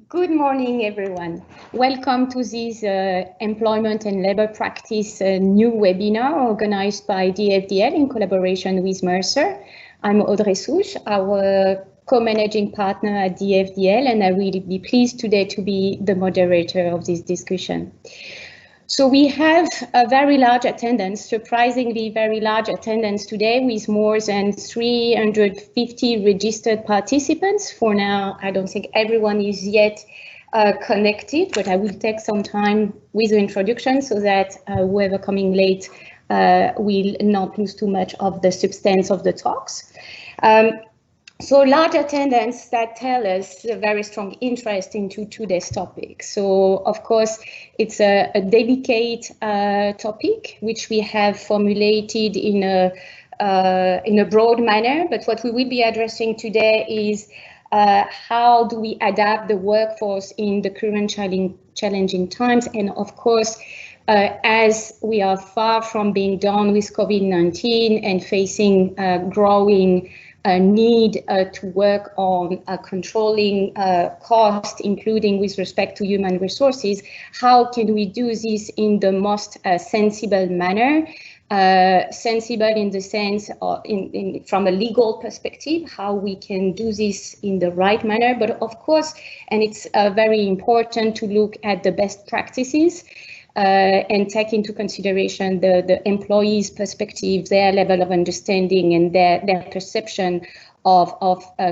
Good morning, everyone. Welcome to this Employment and Labour Practice new webinar organized by DFDL in collaboration with Mercer. I'm Audray Souche, our co-managing partner at DFDL, and I will be pleased today to be the moderator of this discussion. So we have a very large attendance, surprisingly very large attendance today, with more than 350 registered participants. For now, I don't think everyone is yet connected, but I will take some time with the introduction so that whoever coming late will not lose too much of the substance of the talks. So large attendance that tell us a very strong interest into today's topic. So of course, it's a delicate topic which we have formulated in a broad manner. But what we will be addressing today is how do we adapt the workforce in the current challenging times, and of course, as we are far from being done with COVID-19 and facing growing need to work on controlling cost, including with respect to human resources. How can we do this in the most sensible manner? Sensible in the sense of from a legal perspective, how we can do this in the right manner, but of course, and it's very important to look at the best practices and take into consideration the employees' perspective, their level of understanding, and their perception of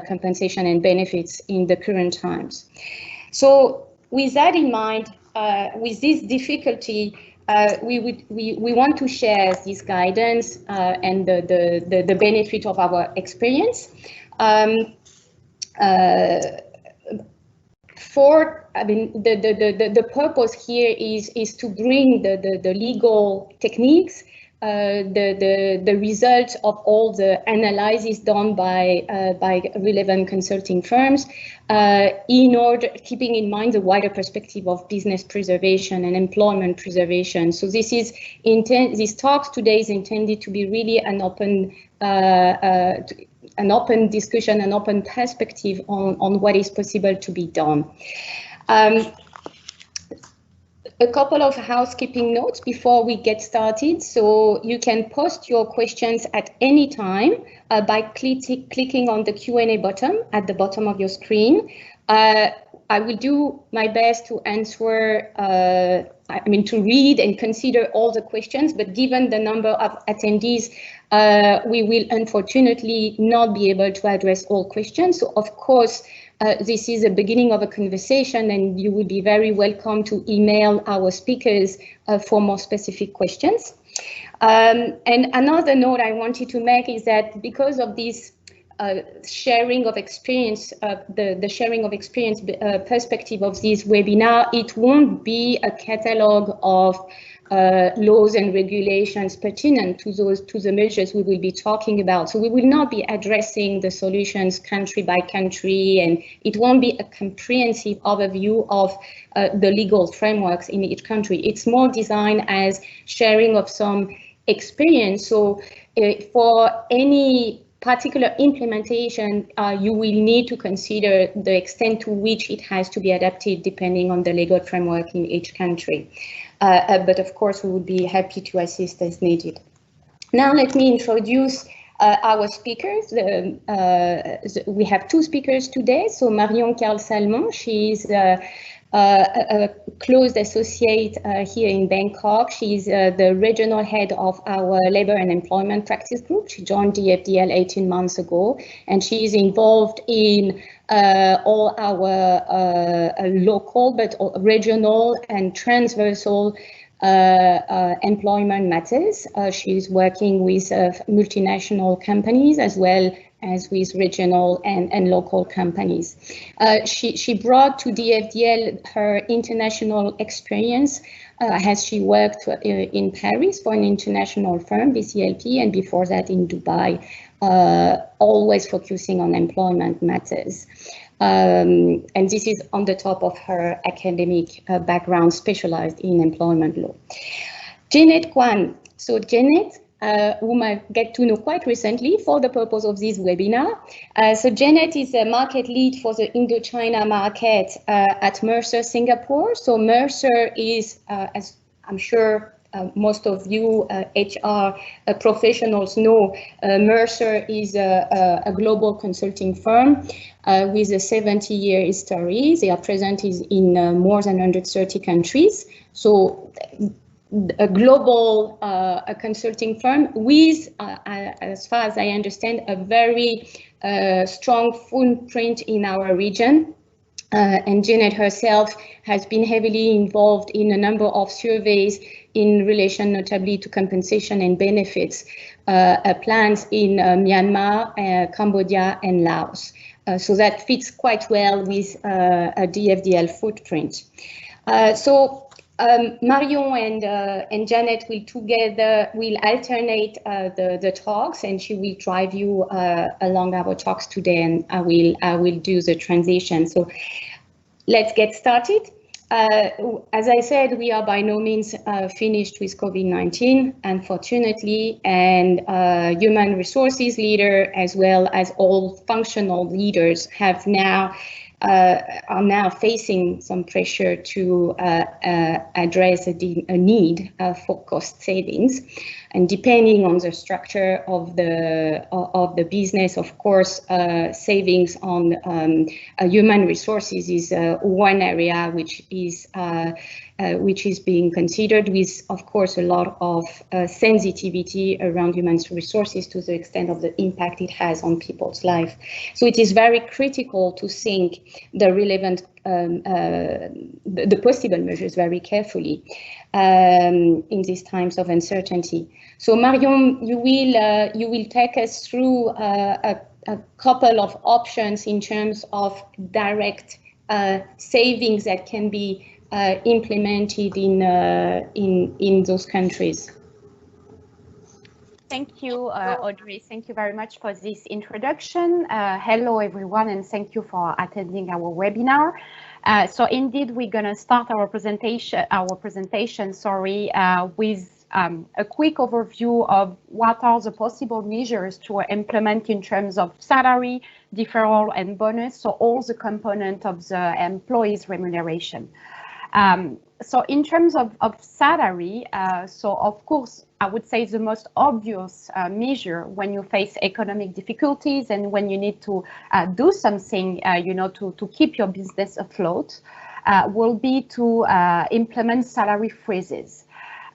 compensation and benefits in the current times. So with that in mind, with this difficulty, we want to share this guidance and the benefit of our experience. The purpose here is to bring the legal techniques, the results of all the analysis done by relevant consulting firms, in order keeping in mind the wider perspective of business preservation and employment preservation. So this talk today is intended to be really an open discussion, an open perspective on what is possible to be done. A couple of housekeeping notes before we get started. So you can post your questions at any time by clicking on the Q&A button at the bottom of your screen. I will do my best to answer, to read and consider all the questions, but given the number of attendees, we will unfortunately not be able to address all questions. So of course, this is the beginning of a conversation, and you will be very welcome to email our speakers for more specific questions. And another note I wanted to make is that because of this sharing of experience, the sharing of experience perspective of this webinar, it won't be a catalog of laws and regulations pertinent to the measures we will be talking about. So we will not be addressing the solutions country by country, and it won't be a comprehensive overview of the legal frameworks in each country. It's more designed as sharing of some experience. So for any particular implementation, you will need to consider the extent to which it has to be adapted depending on the legal framework in each country. But of course, we would be happy to assist as needed. Now let me introduce our speakers. We have two speakers today. So Marion Carles-Salmon, she is a close associate here in Bangkok. She's the regional head of our labor and employment practice group. She joined DFDL 18 months ago, and she is involved in all our local but regional and transversal employment matters. She's working with multinational companies as well as with regional and local companies. She brought to DFDL her international experience as she worked in Paris for an international firm, BCLP, and before that in Dubai, always focusing on employment matters. And this is on the top of her academic background specialized in employment law. Jeanette Kwan. So Jeanette whom I get to know quite recently for the purpose of this webinar. So Jeanette is a market lead for the Indochina market at Mercer Singapore. So Mercer is, as I'm sure most of you HR professionals know, Mercer is a global consulting firm with a 70-year history. They are present in more than 130 countries. So a global consulting firm with, as far as I understand, a very strong footprint in our region. And Jeanette herself has been heavily involved in a number of surveys in relation notably to compensation and benefits plans in Myanmar, Cambodia and Laos. So that fits quite well with a DFDL footprint. Marion and Jeanette will alternate the talks, and she will drive you along our talks today, and I will do the transition. So let's get started. As I said, we are by no means finished with COVID-19, unfortunately, and human resources leader as well as all functional leaders are now facing some pressure to address a need for cost savings. And depending on the structure of the business, of course, savings on human resources is one area which is being considered, with, of course, a lot of sensitivity around human resources to the extent of the impact it has on people's life. So it is very critical to think the relevant, the possible measures very carefully in these times of uncertainty. So Marion, you will take us through a couple of options in terms of direct savings that can be implemented in those countries. Thank you, Audrey. Thank you very much for this introduction. Hello, everyone, and thank you for attending our webinar. So indeed, we're going to start our presentation, with a quick overview of what are the possible measures to implement in terms of salary, deferral, and bonus, so all the components of the employee's remuneration. So in terms of salary, so of course, I would say the most obvious measure when you face economic difficulties and when you need to do something, to keep your business afloat, will be to implement salary freezes.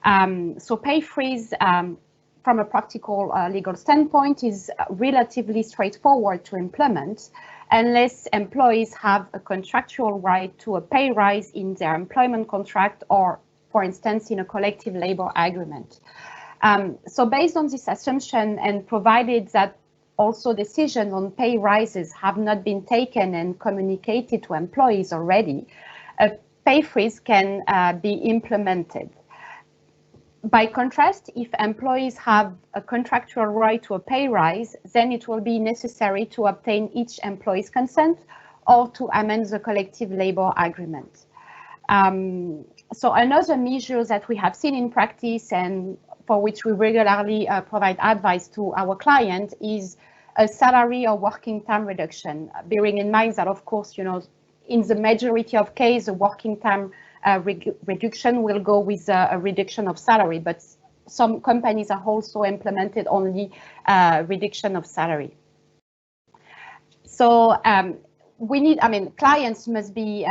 So pay freeze, from a practical legal standpoint, is relatively straightforward to implement, unless employees have a contractual right to a pay rise in their employment contract or, for instance, in a collective labor agreement. So based on this assumption, and provided that also decisions on pay rises have not been taken and communicated to employees already, a pay freeze can be implemented. By contrast, if employees have a contractual right to a pay rise, then it will be necessary to obtain each employee's consent or to amend the collective labor agreement. So another measure that we have seen in practice and for which we regularly provide advice to our client is a salary or working time reduction, bearing in mind that, of course, in the majority of cases, the working time reduction will go with a reduction of salary, but some companies are also implemented only reduction of salary. So clients must be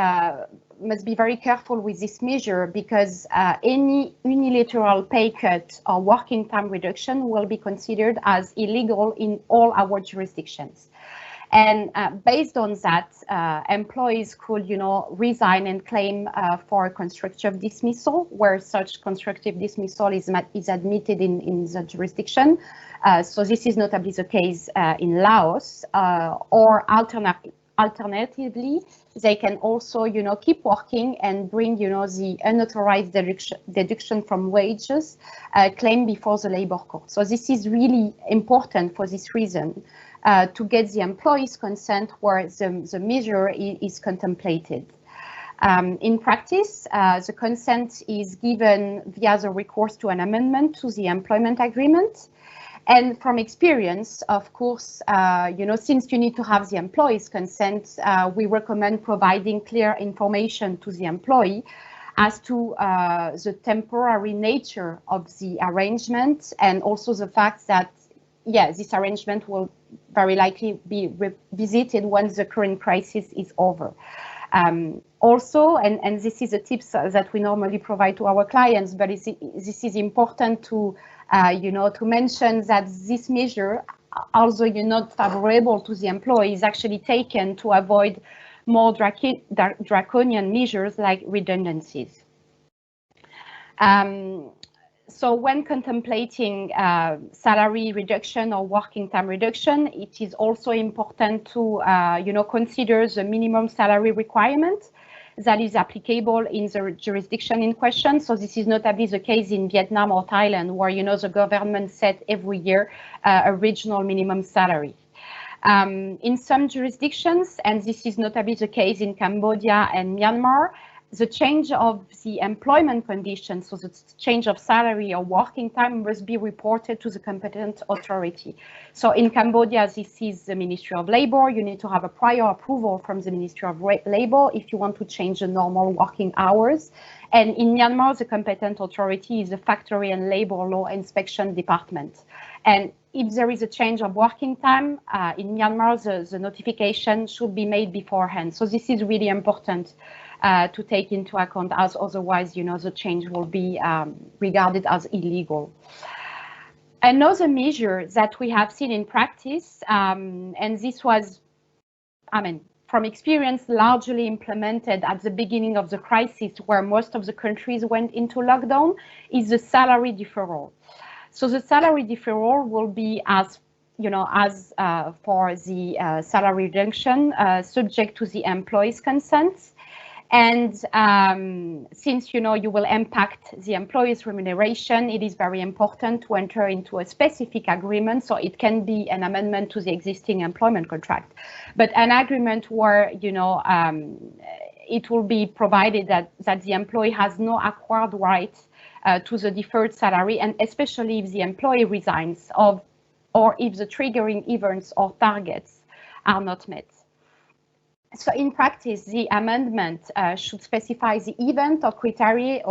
very careful with this measure, because any unilateral pay cut or working time reduction will be considered as illegal in all our jurisdictions. And based on that, employees could, resign and claim for a constructive dismissal, where such constructive dismissal is admitted in the jurisdiction. So this is notably the case in Laos, or alternatively, they can also, keep working and bring, the unauthorized deduction from wages claim before the labor court. So this is really important for this reason, to get the employee's consent where the measure is contemplated. In practice, the consent is given via the recourse to an amendment to the employment agreement. And from experience, of course, since you need to have the employee's consent, we recommend providing clear information to the employee as to the temporary nature of the arrangement, and also the fact that, this arrangement will very likely be revisited once the current crisis is over. Also, and this is a tip that we normally provide to our clients, but this is important to to mention that this measure, although not favorable to the employee, is actually taken to avoid more draconian measures like redundancies. So when contemplating salary reduction or working time reduction, it is also important to consider the minimum salary requirement that is applicable in the jurisdiction in question. So this is notably the case in Vietnam or Thailand, where the government set every year a regional minimum salary. In some jurisdictions, and this is notably the case in Cambodia and Myanmar, the change of the employment conditions, so the change of salary or working time, must be reported to the competent authority. So in Cambodia, this is the Ministry of Labor. You need to have a prior approval from the Ministry of Labor if you want to change the normal working hours. And in Myanmar, the competent authority is the Factory and Labor Law Inspection Department. And if there is a change of working time in Myanmar, the notification should be made beforehand. So this is really important to take into account, as otherwise, the change will be regarded as illegal. Another measure that we have seen in practice, and this was, from experience, largely implemented at the beginning of the crisis, where most of the countries went into lockdown, is the salary deferral. So the salary deferral will be as for the salary reduction, subject to the employee's consent. And since you will impact the employee's remuneration, it is very important to enter into a specific agreement. So it can be an amendment to the existing employment contract, but an agreement where it will be provided that the employee has no acquired right to the deferred salary, and especially if the employee resigns or if the triggering events or targets are not met. So in practice, the amendment should specify the event or criteria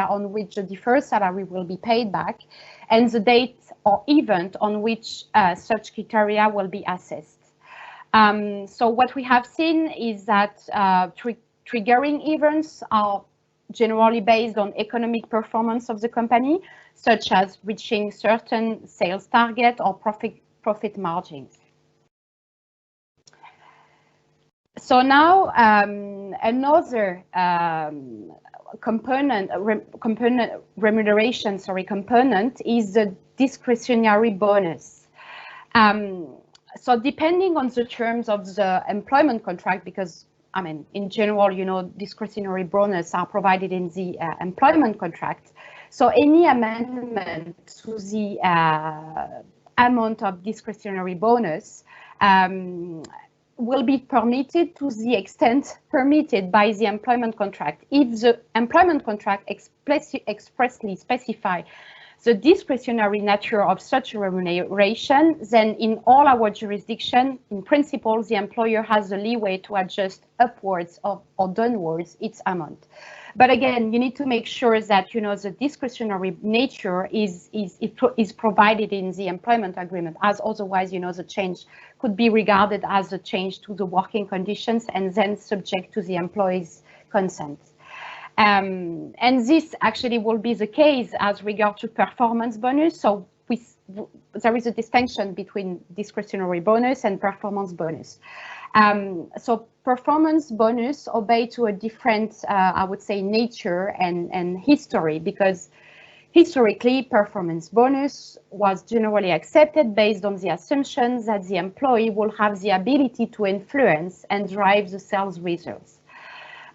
on which the deferred salary will be paid back, and the date or event on which such criteria will be assessed. So what we have seen is that triggering events are generally based on economic performance of the company, such as reaching certain sales target or profit margins. So now another remuneration component is the discretionary bonus. So depending on the terms of the employment contract, because in general, discretionary bonus are provided in the employment contract. So any amendment to the amount of discretionary bonus will be permitted to the extent permitted by the employment contract. If the employment contract expressly specify the discretionary nature of such remuneration, then in all our jurisdiction, in principle, the employer has the leeway to adjust upwards or downwards its amount. But again, you need to make sure that the discretionary nature is provided in the employment agreement, as otherwise the change could be regarded as a change to the working conditions and then subject to the employee's consent. And this actually will be the case as regard to performance bonus. So there is a distinction between discretionary bonus and performance bonus. So performance bonus obey to a different, I would say, nature and history, because historically performance bonus was generally accepted based on the assumption that the employee will have the ability to influence and drive the sales results.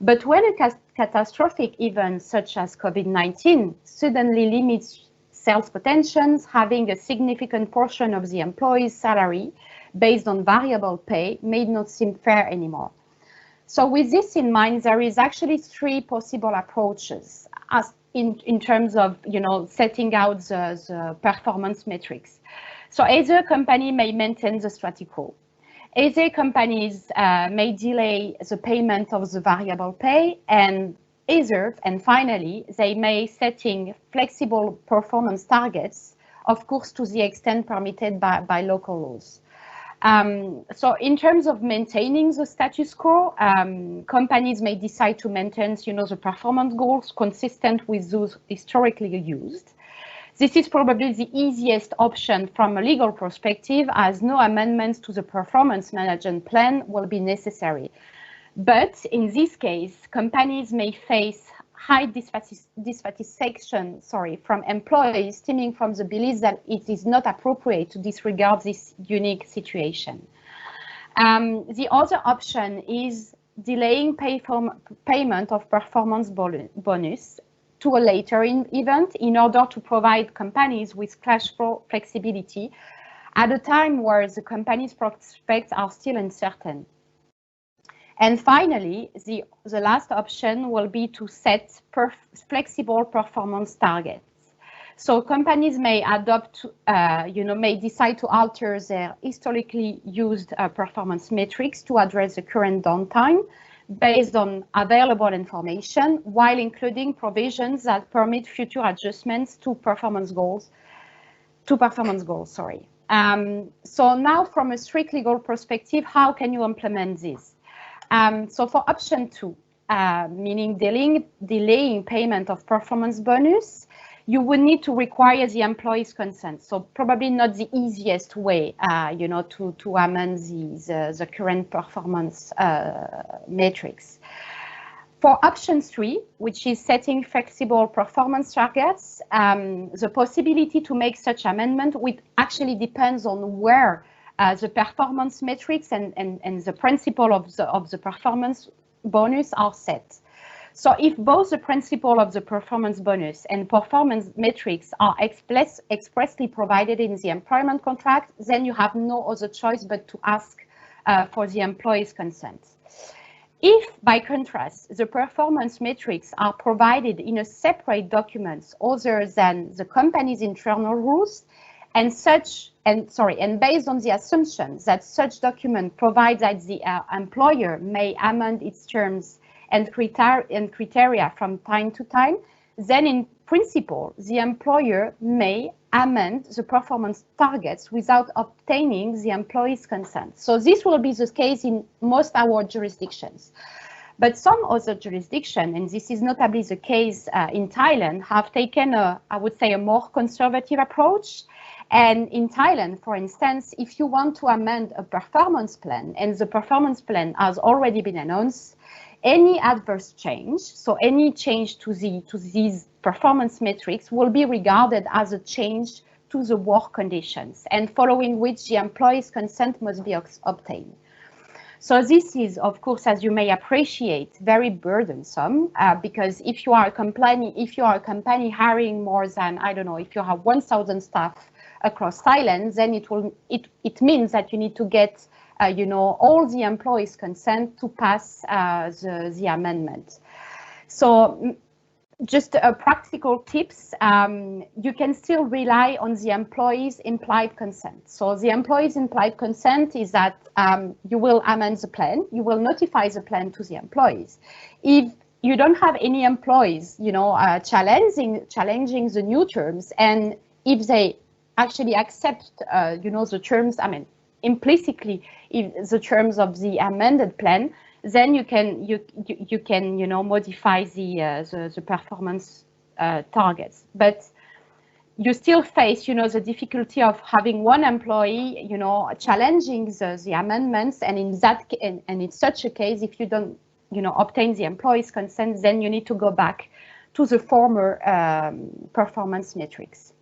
But when a catastrophic event such as COVID-19 suddenly limits sales potentials, having a significant portion of the employee's salary based on variable pay may not seem fair anymore. So with this in mind, there is actually three possible approaches as in terms of, setting out the performance metrics. So either company may maintain the status quo. Either companies may delay the payment of the variable pay, and finally, they may setting flexible performance targets, of course, to the extent permitted by local laws. So in terms of maintaining the status quo, companies may decide to maintain, the performance goals consistent with those historically used. This is probably the easiest option from a legal perspective, as no amendments to the performance management plan will be necessary. But in this case, companies may face high dissatisfaction from employees stemming from the belief that it is not appropriate to disregard this unique situation. The other option is delaying payment of performance bonus to a later event in order to provide companies with cash flow flexibility at a time where the company's prospects are still uncertain. And finally, the last option will be to set flexible performance targets. So companies may adopt, may decide to alter their historically used performance metrics to address the current downtime based on available information, while including provisions that permit future adjustments to performance goals. So now, from a strict legal perspective, how can you implement this? So for option 2, meaning delaying payment of performance bonus, you would need to require the employee's consent. So probably not the easiest way, to amend the current performance metrics. For option 3, which is setting flexible performance targets, the possibility to make such amendment actually depends on where the performance metrics and the principle of the performance bonus are set. So if both the principle of the performance bonus and performance metrics are expressly provided in the employment contract, then you have no other choice but to ask for the employee's consent. If, by contrast, the performance metrics are provided in a separate document other than the company's internal rules, and based on the assumption that such document provides that the employer may amend its terms and criteria from time to time, then in principle, the employer may amend the performance targets without obtaining the employee's consent. So this will be the case in most our jurisdictions. But some other jurisdictions, and this is notably the case in Thailand, have taken a more conservative approach. And in Thailand, for instance, if you want to amend a performance plan and the performance plan has already been announced, any adverse change, so any change to these performance metrics, will be regarded as a change to the work conditions, and following which the employee's consent must be obtained. So this is, of course, as you may appreciate, very burdensome because if you are a company hiring more than, I don't know, if you have 1,000 staff across Thailand, then it means that you need to get all the employees' consent to pass the amendment. So just practical tips, you can still rely on the employee's implied consent. So the employee's implied consent is that you will amend the plan, you will notify the plan to the employees. If you don't have any employees, challenging the new terms, and if they actually accept, the terms, implicitly, if the terms of the amended plan, then you can modify the performance targets. But you still face the difficulty of having one employee challenging the amendments, and in such a case, if you don't obtain the employee's consent, then you need to go back to the former performance metrics.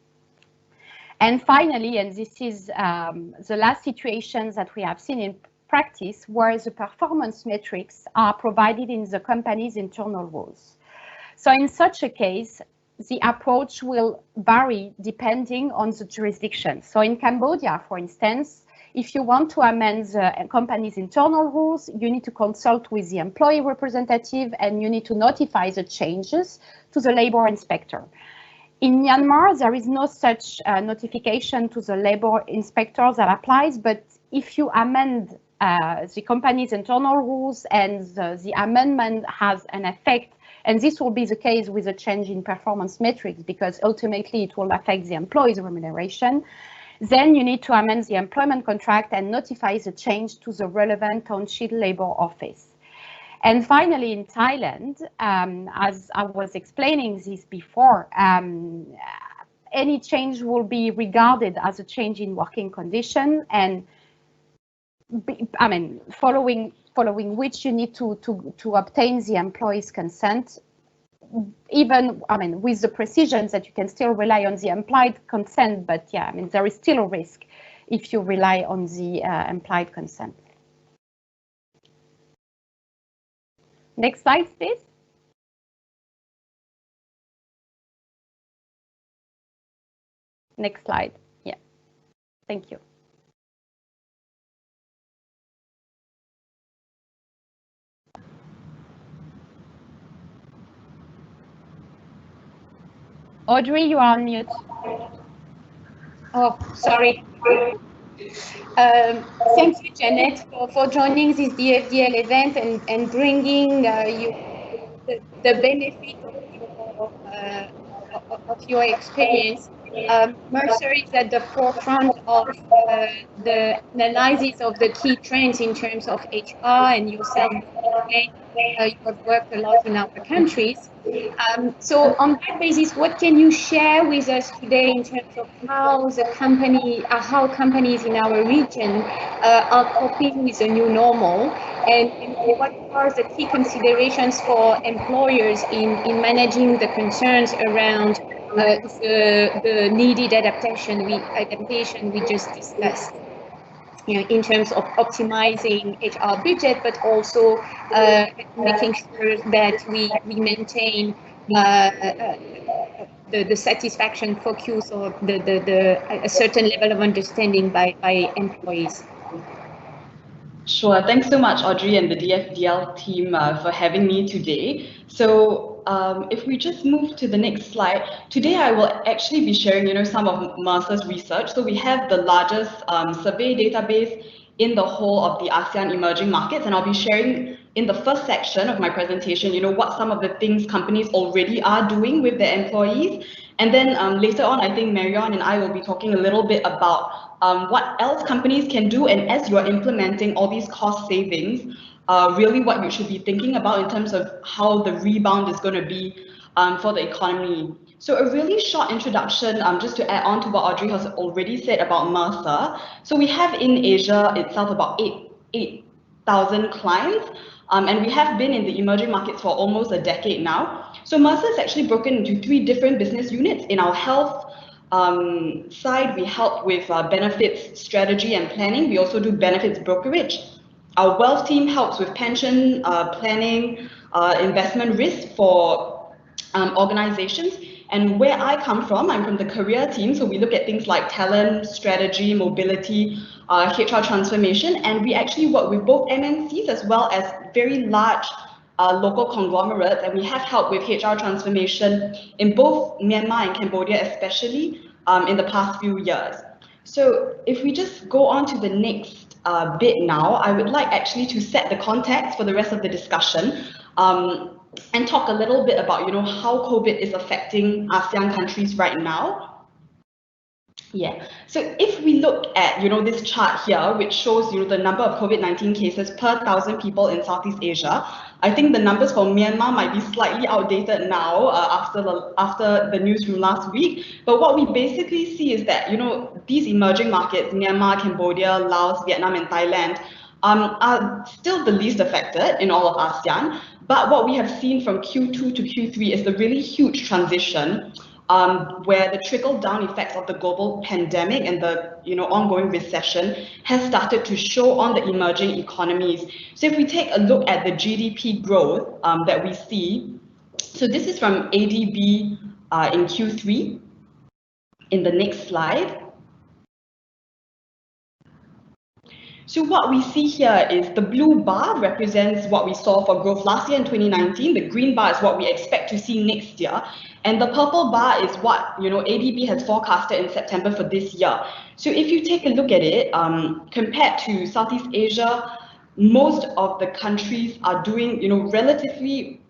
And finally, and this is the last situation that we have seen in practice, where the performance metrics are provided in the company's internal rules. So in such a case, the approach will vary depending on the jurisdiction. So in Cambodia, for instance, if you want to amend the company's internal rules, you need to consult with the employee representative and you need to notify the changes to the labor inspector. In Myanmar, there is no such notification to the labor inspector that applies, but if you amend the company's internal rules and the amendment has an effect, and this will be the case with a change in performance metrics because ultimately it will affect the employee's remuneration, then you need to amend the employment contract and notify the change to the relevant township labor office. And finally, in Thailand, as I was explaining this before, any change will be regarded as a change in working condition, and following which you need to obtain the employee's consent. Even, with the precision that you can still rely on the implied consent, but yeah, there is still a risk if you rely on the implied consent. Next slide, please. Next slide. Yeah, thank you. Audrey, you are on mute. Oh, sorry. Thank you, Jeanette, for joining this DFDL event and bringing you the benefit of your experience. Mercer is at the forefront of the analysis of the key trends in terms of HR, and yourself, you have worked a lot in other countries. So on that basis, what can you share with us today in terms of how companies in our region are coping with the new normal, and what are the key considerations for employers in managing the concerns around the needed adaptation we just discussed, in terms of optimizing HR budget, but also making sure that we maintain the satisfaction focus or a certain level of understanding by employees. Sure. Thanks so much, Audrey and the DFDL team for having me today. So if we just move to the next slide, today I will actually be sharing, some of Mercer's research. So we have the largest survey database in the whole of the ASEAN emerging markets, and I'll be sharing in the first section of my presentation, what some of the things companies already are doing with their employees. And then later on, I think Marion and I will be talking a little bit about what else companies can do, and as you're implementing all these cost savings, really what you should be thinking about in terms of how the rebound is going to be for the economy. So a really short introduction, just to add on to what Audrey has already said about Mercer. So we have in Asia itself about 8,000 clients, and we have been in the emerging markets for almost a decade now. So Mercer is actually broken into 3 different business units. In our health side, we help with benefits strategy and planning. We also do benefits brokerage. Our wealth team helps with pension planning, investment risk for organizations. And where I come from, I'm from the career team. So we look at things like talent, strategy, mobility, HR transformation. And we actually work with both MNCs as well as very large local conglomerates. And we have helped with HR transformation in both Myanmar and Cambodia, especially in the past few years. So if we just go on to the next bit now, I would like actually to set the context for the rest of the discussion. And talk a little bit about, how COVID is affecting ASEAN countries right now. Yeah, so if we look at, this chart here, which shows, the number of COVID-19 cases per 1,000 people in Southeast Asia, I think the numbers for Myanmar might be slightly outdated now after the news from last week. But what we basically see is that, these emerging markets, Myanmar, Cambodia, Laos, Vietnam, and Thailand, are still the least affected in all of ASEAN. But what we have seen from Q2 to Q3 is the really huge transition where the trickle-down effects of the global pandemic and the ongoing recession has started to show on the emerging economies. So if we take a look at the GDP growth that we see, so this is from ADB in Q3. In the next slide. So what we see here is the blue bar represents what we saw for growth last year in 2019. The green bar is what we expect to see next year. And the purple bar is what ADB has forecasted in September for this year. So if you take a look at it, compared to Southeast Asia, most of the countries are doing relatively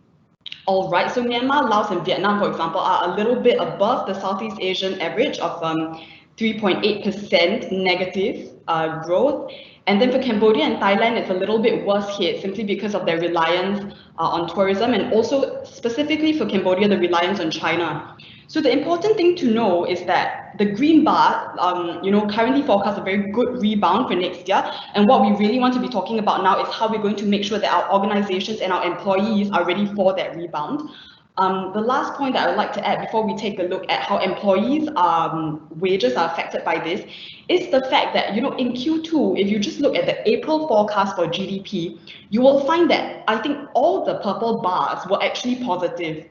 all right. So Myanmar, Laos, and Vietnam, for example, are a little bit above the Southeast Asian average of 3.8% negative growth. And then for Cambodia and Thailand, it's a little bit worse hit simply because of their reliance on tourism, and also specifically for Cambodia, the reliance on China. So the important thing to know is that the green bar, currently forecasts a very good rebound for next year. And what we really want to be talking about now is how we're going to make sure that our organizations and our employees are ready for that rebound. The last point that I would like to add before we take a look at how employees' wages are affected by this is the fact that, in Q2, if you just look at the April forecast for GDP, you will find that I think all the purple bars were actually positive,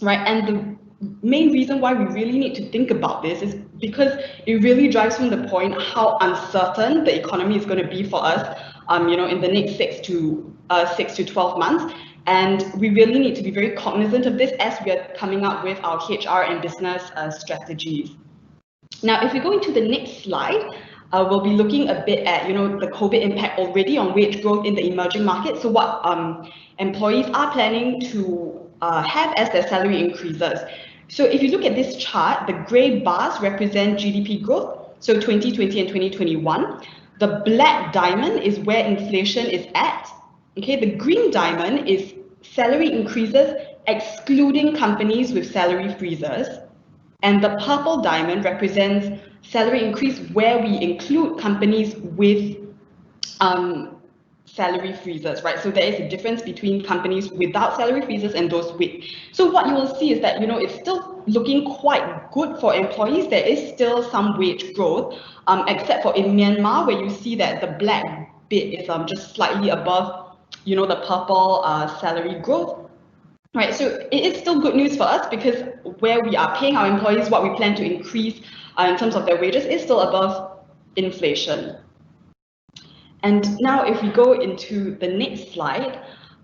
right? And the main reason why we really need to think about this is because it really drives home the point how uncertain the economy is going to be for us, in the next 6 to 12 months. And we really need to be very cognizant of this as we are coming up with our HR and business strategies. Now, if we go into the next slide, we'll be looking a bit at, the COVID impact already on wage growth in the emerging market. So what employees are planning to have as their salary increases. So if you look at this chart, the gray bars represent GDP growth, so 2020 and 2021. The black diamond is where inflation is at. Okay, the green diamond is salary increases excluding companies with salary freezes. And the purple diamond represents salary increase where we include companies with salary freezes, right? So there is a difference between companies without salary freezes and those with. So what you will see is that, it's still looking quite good for employees. There is still some wage growth, except for in Myanmar, where you see that the black bit is just slightly above, the purple salary growth. Right, so it is still good news for us because where we are paying our employees what we plan to increase in terms of their wages is still above inflation. And now if we go into the next slide,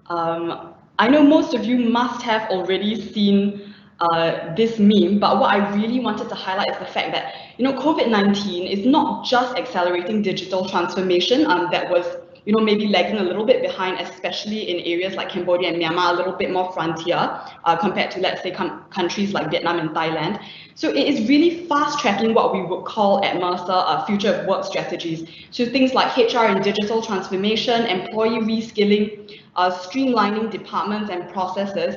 I know most of you must have already seen this meme, but what I really wanted to highlight is the fact that, COVID-19 is not just accelerating digital transformation that was maybe lagging a little bit behind, especially in areas like Cambodia and Myanmar, a little bit more frontier compared to, let's say, countries like Vietnam and Thailand. So it is really fast tracking what we would call at Mercer future of work strategies. So things like HR and digital transformation, employee reskilling, streamlining departments and processes.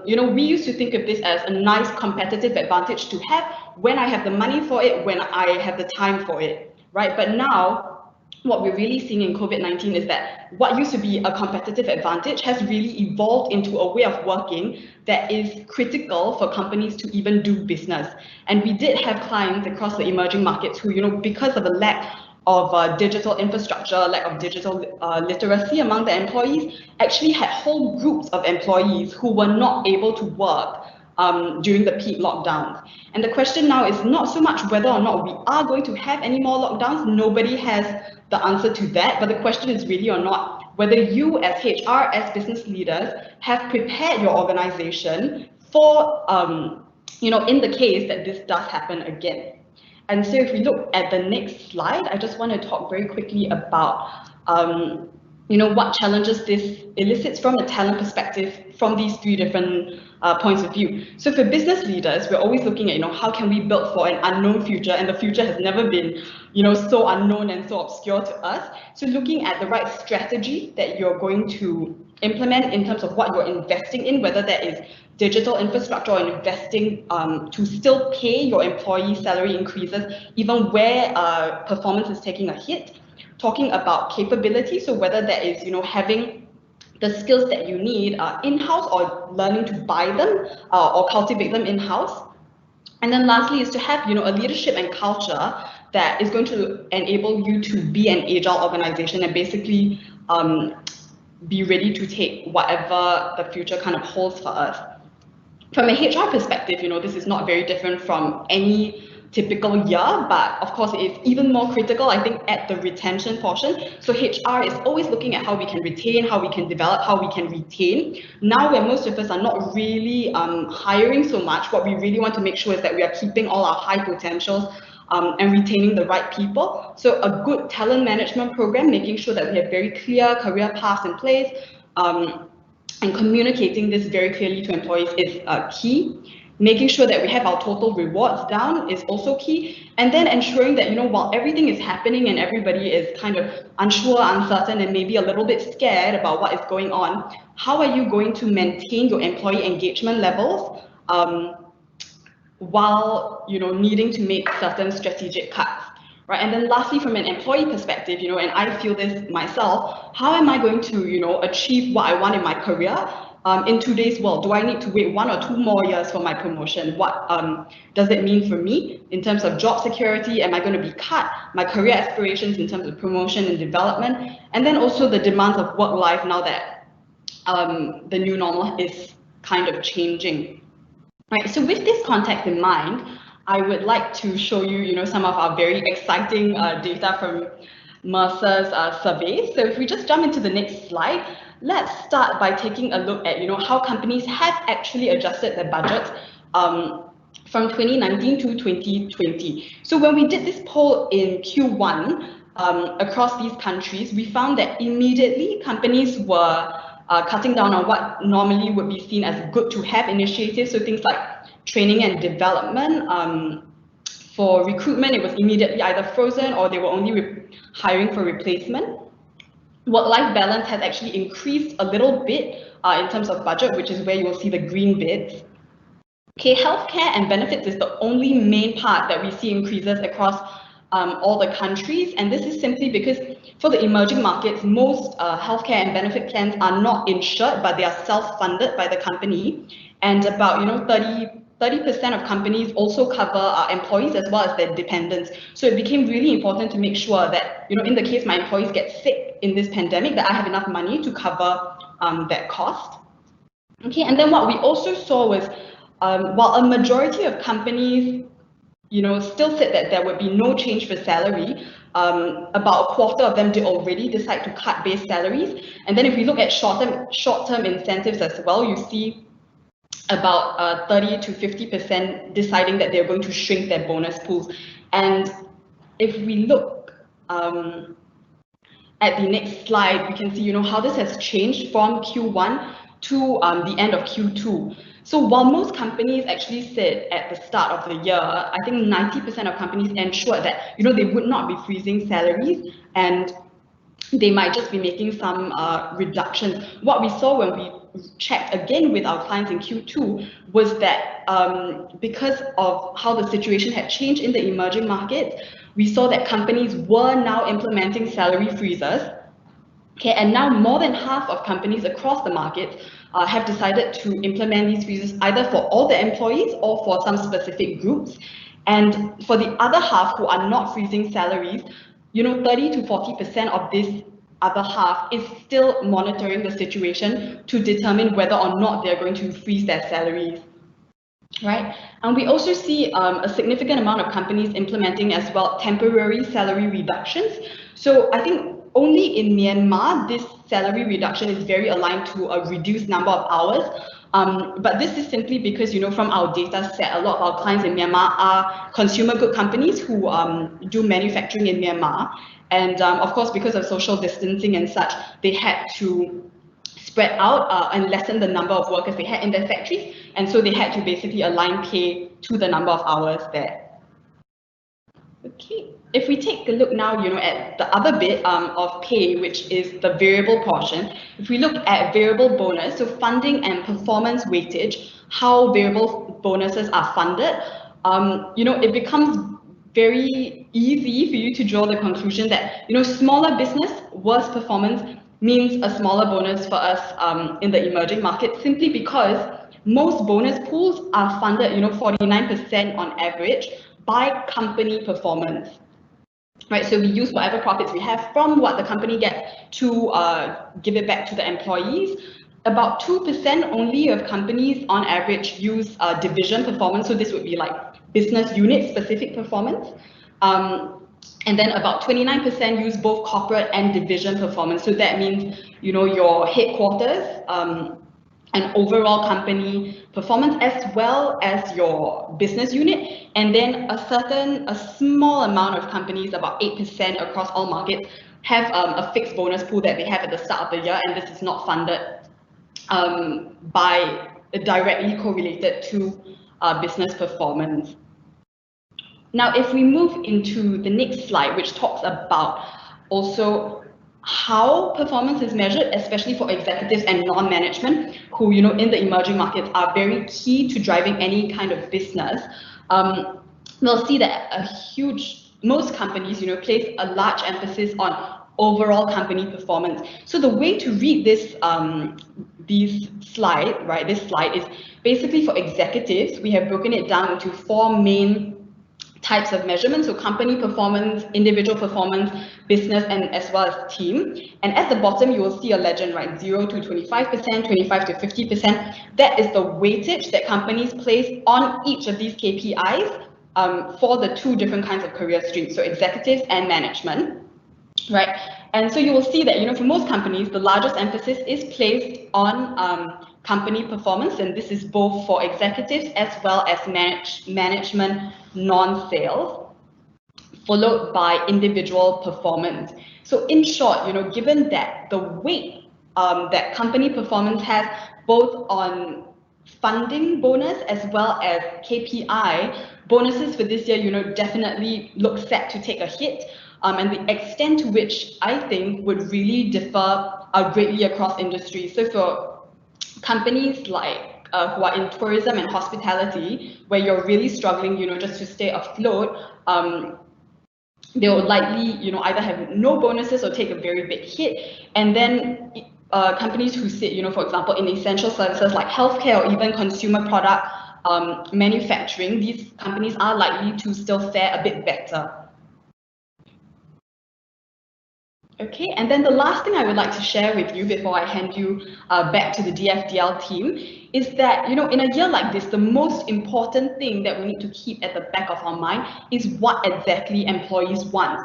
We used to think of this as a nice competitive advantage to have when I have the money for it, when I have the time for it, right? But now, what we're really seeing in COVID-19 is that what used to be a competitive advantage has really evolved into a way of working that is critical for companies to even do business. And we did have clients across the emerging markets who, because of a lack of digital infrastructure, lack of digital literacy among the employees, actually had whole groups of employees who were not able to work during the peak lockdowns. And the question now is not so much whether or not we are going to have any more lockdowns. Nobody has the answer to that, but the question is really or not whether you as HR, as business leaders, have prepared your organization for, in the case that this does happen again. And so if we look at the next slide, I just want to talk very quickly about what challenges this elicits from a talent perspective from these three different points of view. So for business leaders, we're always looking at, how can we build for an unknown future? And the future has never been, so unknown and so obscure to us. So looking at the right strategy that you're going to implement in terms of what you're investing in, whether that is digital infrastructure or investing to still pay your employee salary increases, even where performance is taking a hit. Talking about capability, so whether that is, having the skills that you need in-house or learning to buy them or cultivate them in-house. And then lastly is to have, a leadership and culture that is going to enable you to be an agile organization and basically be ready to take whatever the future kind of holds for us. From a HR perspective, this is not very different from any typical year, but of course it's even more critical, I think, at the retention portion. So HR is always looking at how we can retain, how we can develop, how we can retain. Now when most of us are not really hiring so much, what we really want to make sure is that we are keeping all our high potentials and retaining the right people. So a good talent management program, making sure that we have very clear career paths in place, and communicating this very clearly to employees is key. Making sure that we have our total rewards down is also key. And then ensuring that, while everything is happening and everybody is kind of unsure, uncertain, and maybe a little bit scared about what is going on, how are you going to maintain your employee engagement levels while, needing to make certain strategic cuts? Right. And then lastly, from an employee perspective, and I feel this myself, how am I going to, achieve what I want in my career in today's world? Do I need to wait 1 or 2 more years for my promotion? What does it mean for me in terms of job security? Am I going to be cut? My career aspirations in terms of promotion and development, and then also the demands of work life now that the new normal is kind of changing. Right. So with this context in mind, I would like to show you, some of our very exciting data from Mercer's survey. So if we just jump into the next slide, let's start by taking a look at, how companies have actually adjusted their budgets from 2019 to 2020. So when we did this poll in Q1 across these countries, we found that immediately companies were cutting down on what normally would be seen as good to have initiatives. So things like training and development. For recruitment, it was immediately either frozen or they were only hiring for replacement. Work-life balance has actually increased a little bit in terms of budget, which is where you will see the green bits. Okay, healthcare and benefits is the only main part that we see increases across all the countries, and this is simply because for the emerging markets, most healthcare and benefit plans are not insured, but they are self-funded by the company, and about 30% of companies also cover employees as well as their dependents. So it became really important to make sure that, in the case my employees get sick in this pandemic, that I have enough money to cover that cost. Okay, and then what we also saw was, while a majority of companies, still said that there would be no change for salary, about a quarter of them did already decide to cut base salaries. And then if we look at short-term incentives as well, you see about 30 to 50% deciding that they're going to shrink their bonus pools. And if we look at the next slide, we can see, how this has changed from Q1 to the end of Q2. So while most companies actually said at the start of the year, I think 90% of companies ensured that, they would not be freezing salaries and they might just be making some reductions. What we saw when we checked again with our clients in Q2 was that because of how the situation had changed in the emerging markets, we saw that companies were now implementing salary freezes. Okay, and now more than half of companies across the market have decided to implement these freezes either for all the employees or for some specific groups. And for the other half who are not freezing salaries, 30 to 40% of this other half is still monitoring the situation to determine whether or not they're going to freeze their salaries, right? And we also see a significant amount of companies implementing as well temporary salary reductions. So I think only in Myanmar, this salary reduction is very aligned to a reduced number of hours. But this is simply because, from our data set, a lot of our clients in Myanmar are consumer good companies who do manufacturing in Myanmar. And of course, because of social distancing and such, they had to spread out and lessen the number of workers they had in their factories. And so they had to basically align pay to the number of hours there. Okay, if we take a look now, at the other bit of pay, which is the variable portion. If we look at variable bonus, so funding and performance weightage, how variable bonuses are funded, it becomes very easy for you to draw the conclusion that, smaller business, worse performance means a smaller bonus for us in the emerging market, simply because most bonus pools are funded, 49% on average by company performance, right? So we use whatever profits we have from what the company gets to give it back to the employees. about 2% only of companies on average use division performance. So this would be like business unit specific performance. And then about 29% use both corporate and division performance. So that means, you know, your headquarters and overall company performance, as well as your business unit. And then a small amount of companies, about 8% across all markets, have a fixed bonus pool that they have at the start of the year, and this is not funded by directly correlated to business performance. Now, if we move into the next slide, which talks about also how performance is measured, especially for executives and non-management, who, you know, in the emerging markets are very key to driving any kind of business, we'll see that most companies, you know, place a large emphasis on overall company performance. So the way to read this this slide is basically for executives. We have broken it down into 4 main types of measurements. So company performance, individual performance, business, and as well as team. And at the bottom, you will see a legend, right? 0 to 25%, 25 to 50%. That is the weightage that companies place on each of these KPIs for the 2 different kinds of career streams, so executives and management, right? And so you will see that, you know, for most companies, the largest emphasis is placed on company performance, and this is both for executives as well as management non-sales, followed by individual performance. So in short, you know, given that the weight that company performance has both on funding bonus as well as KPI, bonuses for this year, you know, definitely look set to take a hit. And the extent to which I think would really differ greatly across industries. So for companies like who are in tourism and hospitality, where you're really struggling, you know, just to stay afloat, they will likely, you know, either have no bonuses or take a very big hit. And then companies who sit, you know, for example, in essential services like healthcare or even consumer product manufacturing, these companies are likely to still fare a bit better. Okay, and then the last thing I would like to share with you before I hand you back to the DFDL team is that, you know, in a year like this, the most important thing that we need to keep at the back of our mind is what exactly employees want.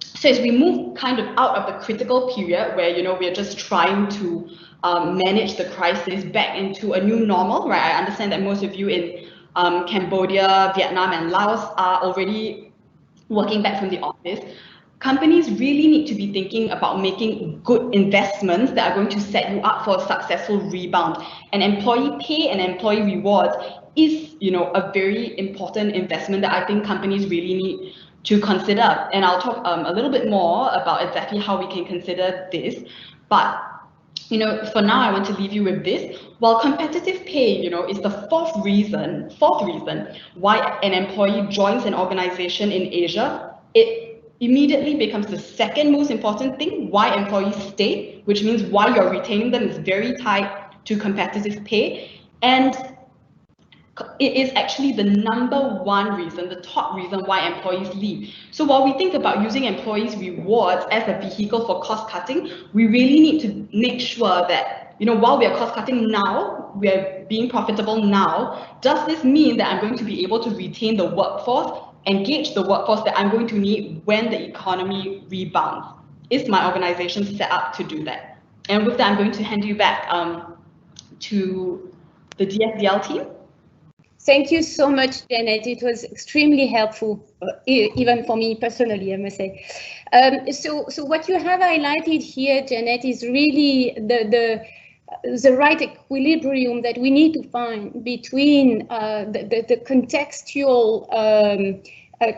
So as we move kind of out of the critical period where, you know, we're just trying to manage the crisis back into a new normal, right? I understand that most of you in Cambodia, Vietnam, and Laos are already working back from the office. Companies really need to be thinking about making good investments that are going to set you up for a successful rebound. And employee pay and employee rewards is, you know, a very important investment that I think companies really need to consider. And I'll talk a little bit more about exactly how we can consider this. But, you know, for now, I want to leave you with this. While competitive pay, you know, is the fourth reason why an employee joins an organization in Asia, it immediately becomes the second most important thing why employees stay, which means why you're retaining them is very tied to competitive pay. And it is actually the #1 reason, the top reason why employees leave. So while we think about using employees' rewards as a vehicle for cost cutting, we really need to make sure that, you know, while we are cost cutting now, we are being profitable now, does this mean that I'm going to be able to retain the workforce, engage the workforce that I'm going to need when the economy rebounds? Is my organization set up to do that? And with that, I'm going to hand you back to the DFDL team. Thank you so much, Jeanette. It was extremely helpful, even for me personally, I must say. So what you have highlighted here, Jeanette, is really the right equilibrium that we need to find between the contextual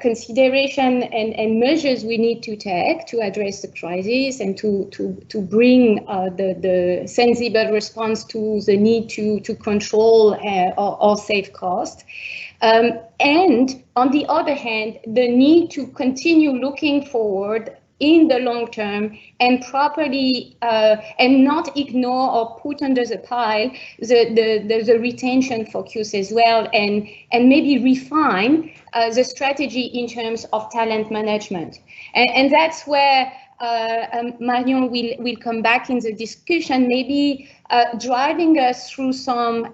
consideration and measures we need to take to address the crisis and to bring the sensible response to the need to control or save cost. And on the other hand, the need to continue looking forward in the long term and properly and not ignore or put under the pile the retention focus as well, and maybe refine the strategy in terms of talent management. And that's where Marion will come back in the discussion, maybe driving us through some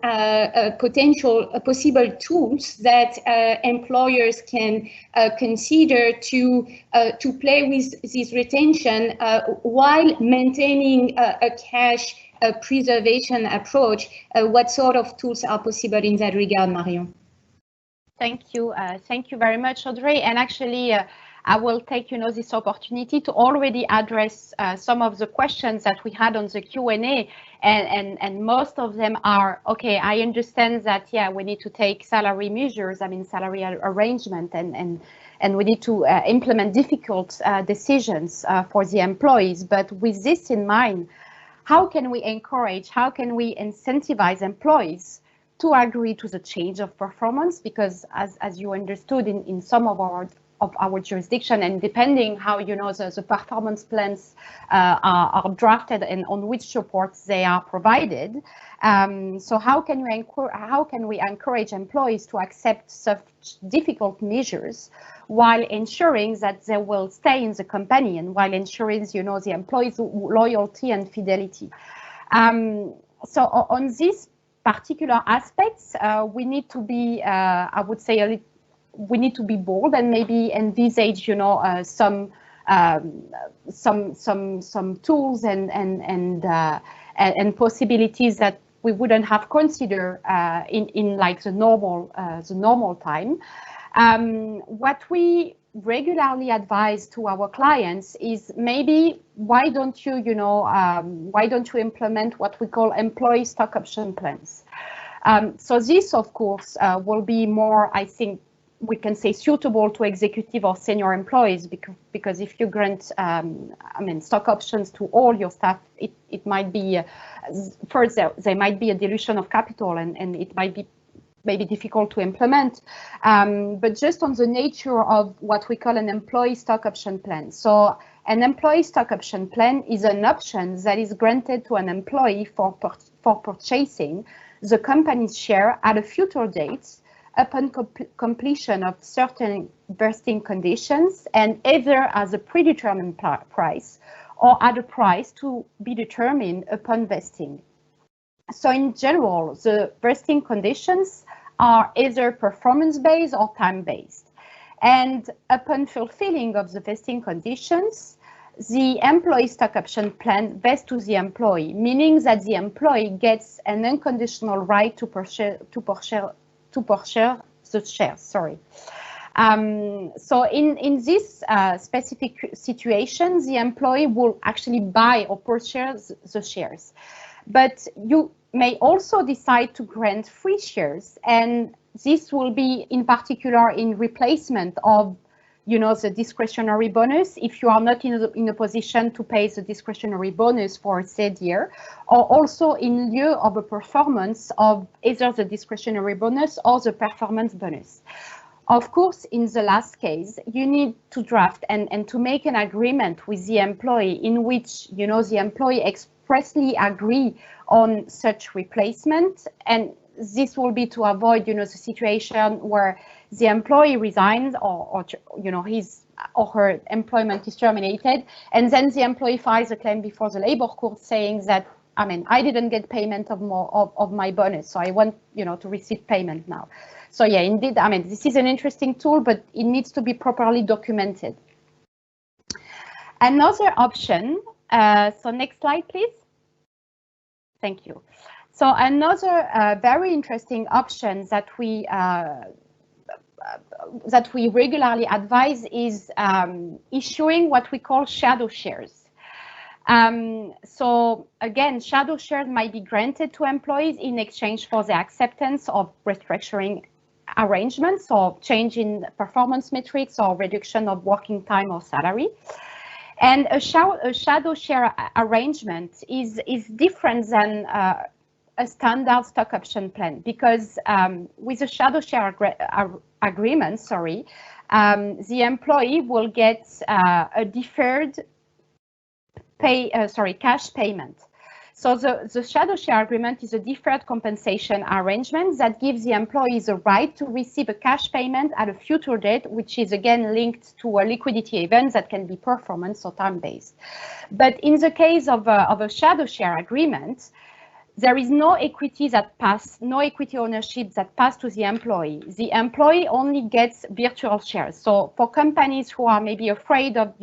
possible tools that employers can consider to play with this retention while maintaining a cash preservation approach. What sort of tools are possible in that regard, Marion? Thank you very much, Audray. And actually, I will take this opportunity to already address some of the questions that we had on the Q&A, and most of them are, okay, I understand that, yeah, we need to take salary measures, I mean salary arrangement, and we need to implement difficult decisions for the employees. But with this in mind, how can we encourage, how can we incentivize employees to agree to the change of performance? Because as you understood in some of our jurisdiction, and depending how the performance plans are drafted and on which reports they are provided, so how can we encourage employees to accept such difficult measures while ensuring that they will stay in the company and while ensuring the employees' loyalty and fidelity? So on these particular aspects, we need to be, I would say, we need to be bold and maybe envisage, some tools and possibilities that we wouldn't have considered in like the normal time. What we regularly advise to our clients is maybe why don't you implement what we call employee stock option plans? So this, of course, will be more, I think, we can say suitable to executive or senior employees, because if you grant, stock options to all your staff, it might be, first, there might be a dilution of capital and it might be maybe difficult to implement, but just on the nature of what we call an employee stock option plan. So an employee stock option plan is an option that is granted to an employee for purchasing the company's share at a future date upon completion of certain vesting conditions, and either as a predetermined price or at a price to be determined upon vesting. So in general, the vesting conditions are either performance-based or time-based. And upon fulfilling of the vesting conditions, the employee stock option plan vests to the employee, meaning that the employee gets an unconditional right to purchase the shares. Sorry. So in this specific situation, the employee will actually buy or purchase the shares. But you may also decide to grant free shares, and this will be in particular in replacement of the discretionary bonus, if you are not in a position to pay the discretionary bonus for a said year, or also in lieu of a performance of either the discretionary bonus or the performance bonus. Of course, in the last case, you need to draft and to make an agreement with the employee in which the employee expressly agree on such replacement, and this will be to avoid the situation where the employee resigns or his or her employment is terminated, and then the employee files a claim before the labor court saying that I didn't get payment of my bonus, so I want to receive payment now. So yeah, indeed, this is an interesting tool, but it needs to be properly documented. Another option, so next slide, please. Thank you. So another very interesting option that we regularly advise is issuing what we call shadow shares. So again, shadow shares might be granted to employees in exchange for the acceptance of restructuring arrangements or change in performance metrics or reduction of working time or salary. And a shadow share arrangement is different than a standard stock option plan, because with a shadow share agreement, the employee will get a deferred cash payment. So the shadow share agreement is a deferred compensation arrangement that gives the employees a right to receive a cash payment at a future date, which is again linked to a liquidity event that can be performance or time-based. But in the case of a shadow share agreement, there is no equity ownership that pass to the employee. The employee only gets virtual shares. So for companies who are maybe afraid of,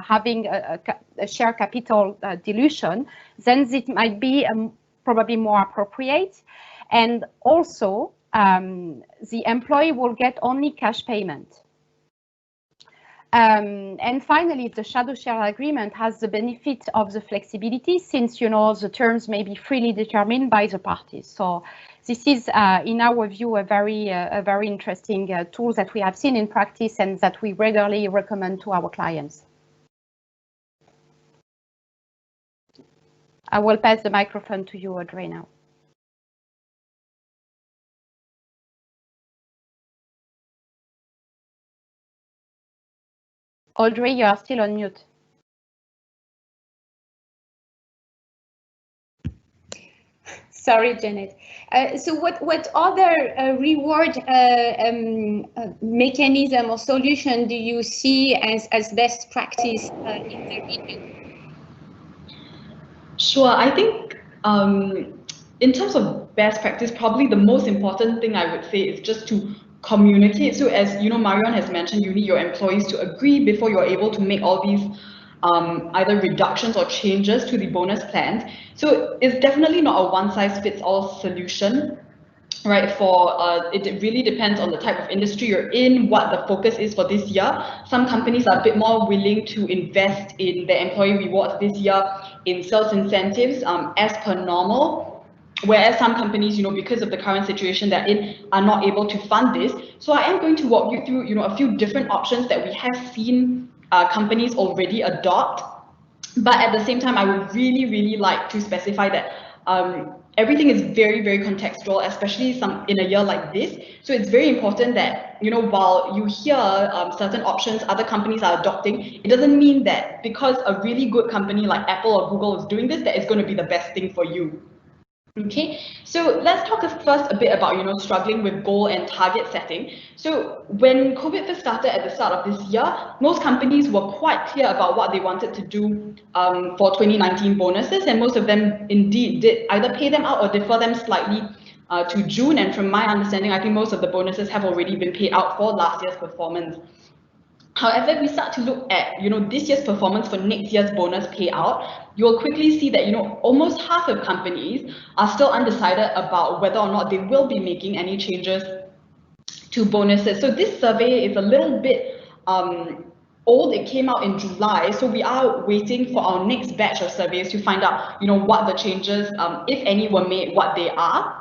having a share capital dilution, then it might be probably more appropriate. And also, the employee will get only cash payment. And finally, the shadow share agreement has the benefit of the flexibility, since the terms may be freely determined by the parties. So this is, in our view, a very interesting tool that we have seen in practice and that we regularly recommend to our clients. I will pass the microphone to you, Audray, now. Audray, you are still on mute. Sorry, Jeanette. So what other reward mechanism or solution do you see as best practice in the region? Sure, I think in terms of best practice, probably the most important thing I would say is just to communicate. So as Marion has mentioned, you need your employees to agree before you're able to make all these either reductions or changes to the bonus plans. So it's definitely not a one-size-fits-all solution, right? It really depends on the type of industry you're in, what the focus is for this year. Some companies are a bit more willing to invest in their employee rewards this year in sales incentives as per normal. Whereas some companies, because of the current situation they're in, are not able to fund this. So I am going to walk you through, a few different options that we have seen companies already adopt. But at the same time, I would really, really like to specify that everything is very, very contextual, especially in a year like this. So it's very important that, while you hear certain options other companies are adopting, it doesn't mean that because a really good company like Apple or Google is doing this, that it's going to be the best thing for you. Okay, so let's talk first a bit about, struggling with goal and target setting. So when COVID first started at the start of this year, most companies were quite clear about what they wanted to do for 2019 bonuses, and most of them indeed did either pay them out or defer them slightly to June. And from my understanding, I think most of the bonuses have already been paid out for last year's performance. However, if we start to look at, this year's performance for next year's bonus payout, you will quickly see that, almost half of companies are still undecided about whether or not they will be making any changes to bonuses. So this survey is a little bit old. It came out in July. So we are waiting for our next batch of surveys to find out, what the changes, if any, were made, what they are.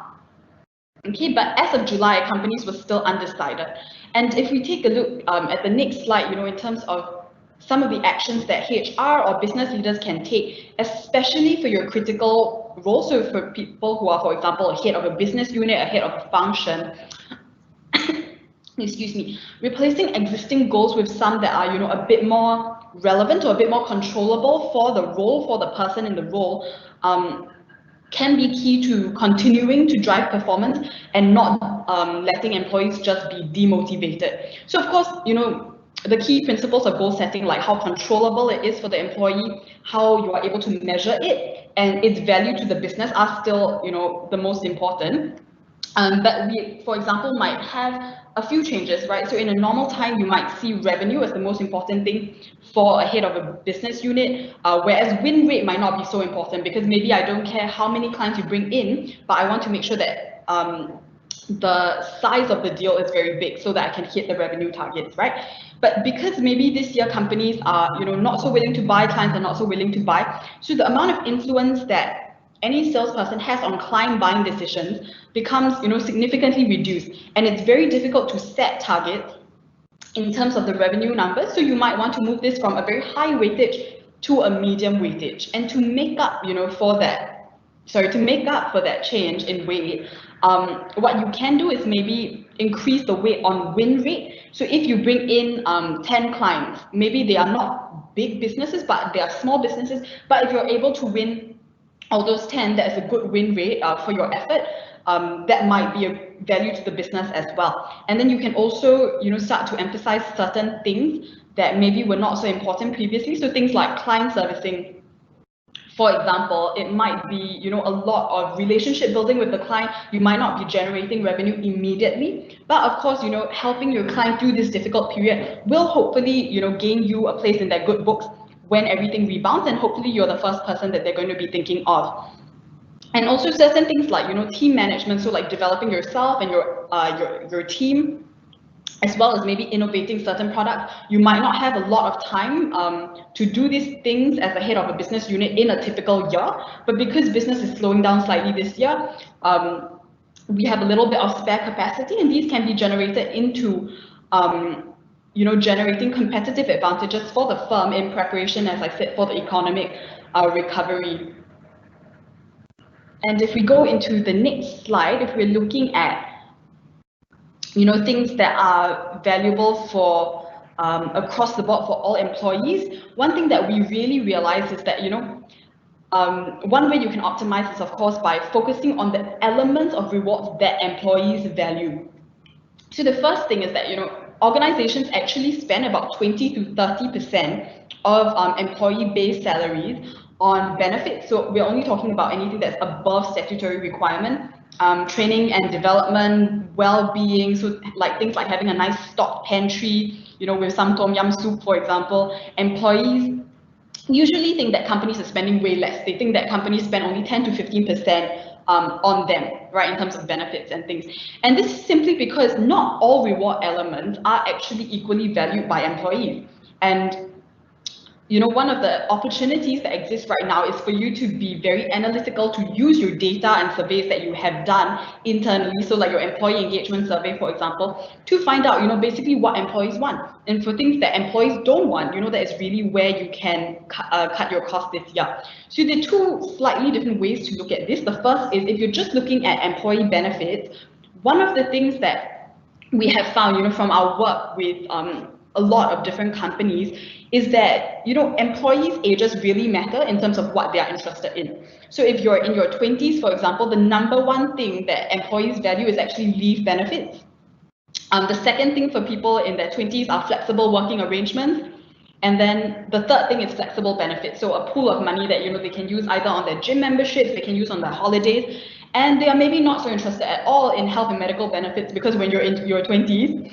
Okay, but as of July, companies were still undecided. And if we take a look at the next slide, in terms of some of the actions that HR or business leaders can take, especially for your critical roles, so for people who are, for example, a head of a business unit, a head of a function, excuse me, replacing existing goals with some that are, a bit more relevant or a bit more controllable for the role, for the person in the role, can be key to continuing to drive performance and not letting employees just be demotivated. So of course, the key principles of goal setting, like how controllable it is for the employee, how you are able to measure it, and its value to the business are still, the most important. But we, for example, might have a few changes, right? So in a normal time, you might see revenue as the most important thing for a head of a business unit, whereas win rate might not be so important, because maybe I don't care how many clients you bring in, but I want to make sure that the size of the deal is very big so that I can hit the revenue targets, right? But because maybe this year companies are, not so willing to buy, clients are not so willing to buy, so the amount of influence that any salesperson has on client buying decisions becomes, significantly reduced, and it's very difficult to set targets in terms of the revenue numbers. So you might want to move this from a very high weightage to a medium weightage, and to make up, for that change in weight, what you can do is maybe increase the weight on win rate. So if you bring in 10 clients, maybe they are not big businesses, but they are small businesses, but if you're able to win or those 10, that is a good win rate for your effort, that might be a value to the business as well. And then you can also, start to emphasize certain things that maybe were not so important previously. So things like client servicing. For example, it might be, a lot of relationship building with the client. You might not be generating revenue immediately, but of course, helping your client through this difficult period will hopefully, gain you a place in their good books when everything rebounds, and hopefully you're the first person that they're going to be thinking of. And also certain things like, team management, so like developing yourself and your team, as well as maybe innovating certain products. You might not have a lot of time to do these things as a head of a business unit in a typical year, but because business is slowing down slightly this year, we have a little bit of spare capacity, and these can be generated into generating competitive advantages for the firm in preparation, as I said, for the economic recovery. And if we go into the next slide, if we're looking at things that are valuable for across the board for all employees, one thing that we really realize is that one way you can optimize is, of course, by focusing on the elements of rewards that employees value. So the first thing is that organizations actually spend about 20 to 30% of employee base salaries on benefits. So we're only talking about anything that's above statutory requirement. Training and development, well-being, so like things like having a nice stock pantry, with some tom yum soup, for example. Employees usually think that companies are spending way less. They think that companies spend only 10 to 15% on them, right, in terms of benefits and things. And this is simply because not all reward elements are actually equally valued by employees. And one of the opportunities that exists right now is for you to be very analytical, to use your data and surveys that you have done internally, so like your employee engagement survey, for example, to find out, basically what employees want. And for things that employees don't want, that is really where you can cut your costs this year. So there are two slightly different ways to look at this. The first is if you're just looking at employee benefits, one of the things that we have found, from our work with a lot of different companies is that, employees' ages really matter in terms of what they are interested in. So if you're in your 20s, for example, the number one thing that employees value is actually leave benefits. The second thing for people in their 20s are flexible working arrangements. And then the third thing is flexible benefits. So a pool of money that, they can use either on their gym memberships, they can use on their holidays. And they are maybe not so interested at all in health and medical benefits, because when you're in your 20s,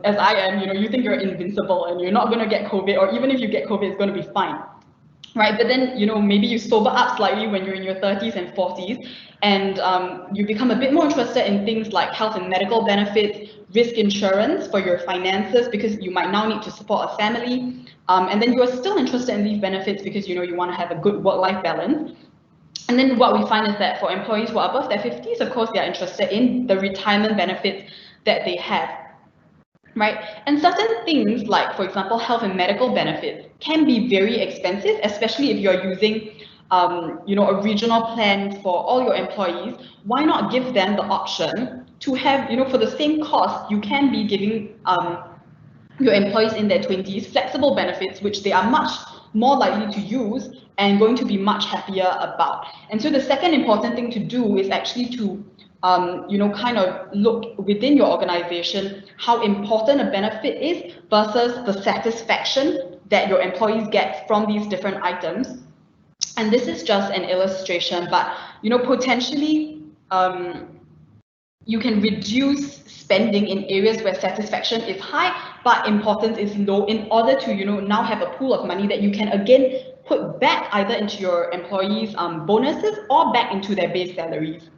as I am, you think you're invincible and you're not going to get COVID, or even if you get COVID, it's going to be fine, right? But then, maybe you sober up slightly when you're in your 30s and 40s, and you become a bit more interested in things like health and medical benefits, risk insurance for your finances, because you might now need to support a family, and then you're still interested in these benefits because, you want to have a good work-life balance. And then what we find is that for employees who are above their 50s, of course, they are interested in the retirement benefits that they have. Right, and certain things like, for example, health and medical benefits can be very expensive, especially if you're using, a regional plan for all your employees. Why not give them the option to have, for the same cost, you can be giving your employees in their 20s flexible benefits, which they are much more likely to use and going to be much happier about. And so the second important thing to do is actually to kind of look within your organization how important a benefit is versus the satisfaction that your employees get from these different items. And this is just an illustration, but potentially you can reduce spending in areas where satisfaction is high but importance is low, in order to now have a pool of money that you can again put back either into your employees' bonuses or back into their base salaries.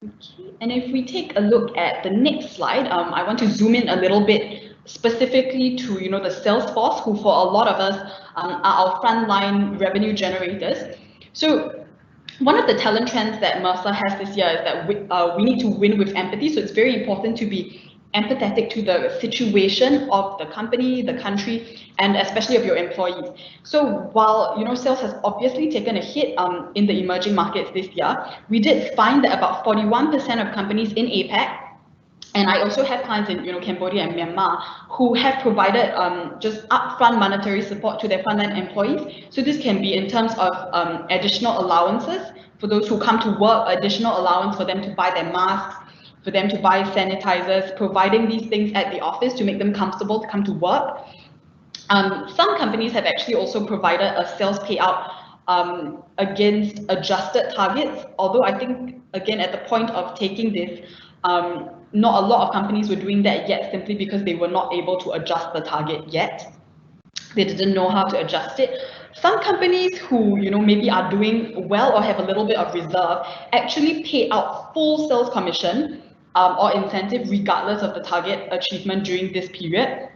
Okay. And if we take a look at the next slide, I want to zoom in a little bit specifically to the sales force, who for a lot of us are our frontline revenue generators. So one of the talent trends that Mercer has this year is that we need to win with empathy. So it's very important to be empathetic to the situation of the company, the country, and especially of your employees. So while sales has obviously taken a hit in the emerging markets this year, we did find that about 41% of companies in APAC And I also have clients in Cambodia and Myanmar who have provided just upfront monetary support to their frontline employees. So this can be in terms of additional allowances for those who come to work, additional allowance for them to buy their masks, for them to buy sanitizers, providing these things at the office to make them comfortable to come to work. Some companies have actually also provided a sales payout against adjusted targets, although I think, again, at the point of taking this, not a lot of companies were doing that yet, simply because they were not able to adjust the target yet. They didn't know how to adjust it. Some companies who maybe are doing well or have a little bit of reserve actually pay out full sales commission or incentive regardless of the target achievement during this period.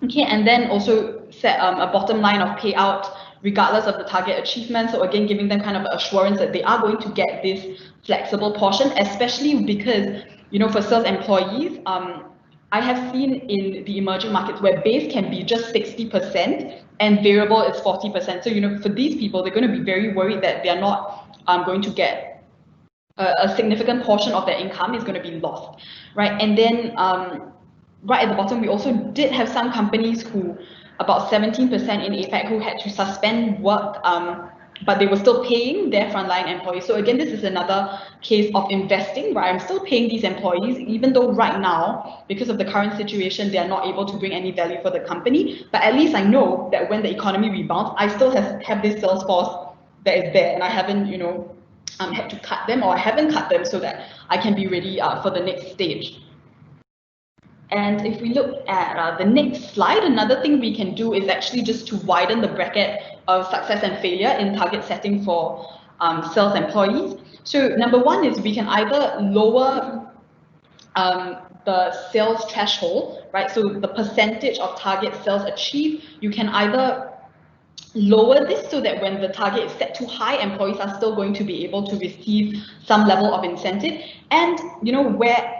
Okay, and then also set a bottom line of payout regardless of the target achievement. So again, giving them kind of assurance that they are going to get this flexible portion, especially because for sales employees, I have seen in the emerging markets where base can be just 60% and variable is 40%. So for these people, they're going to be very worried that they are not going to get a significant portion of their income is going to be lost, right? And then right at the bottom, we also did have some companies who, about 17% in APAC, who had to suspend work, but they were still paying their frontline employees. So again, this is another case of investing, right? I'm still paying these employees, even though right now, because of the current situation, they are not able to bring any value for the company. But at least I know that when the economy rebounds, I still have this sales force that is there, and I haven't, had to cut them, or I haven't cut them, so that I can be ready for the next stage. And if we look at the next slide, another thing we can do is actually just to widen the bracket of success and failure in target setting for sales employees. So number one is we can either lower the sales threshold, right? So the percentage of target sales achieved, you can either lower this so that when the target is set too high, employees are still going to be able to receive some level of incentive. And where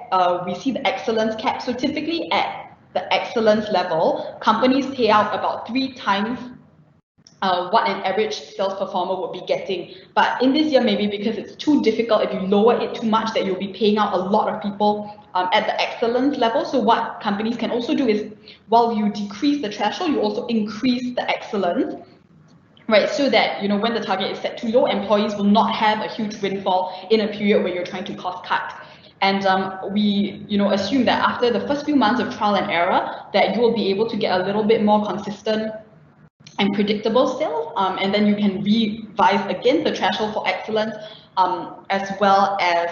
we see the excellence cap, so typically at the excellence level, companies pay out about 3 times what an average sales performer would be getting. But in this year, maybe because it's too difficult, if you lower it too much, that you'll be paying out a lot of people at the excellence level. So what companies can also do is, while you decrease the threshold, you also increase the excellence, right? So that when the target is set too low, employees will not have a huge windfall in a period where you're trying to cost cut. And we assume that after the first few months of trial and error, that you will be able to get a little bit more consistent and predictable sales, and then you can revise again the threshold for excellence, as well as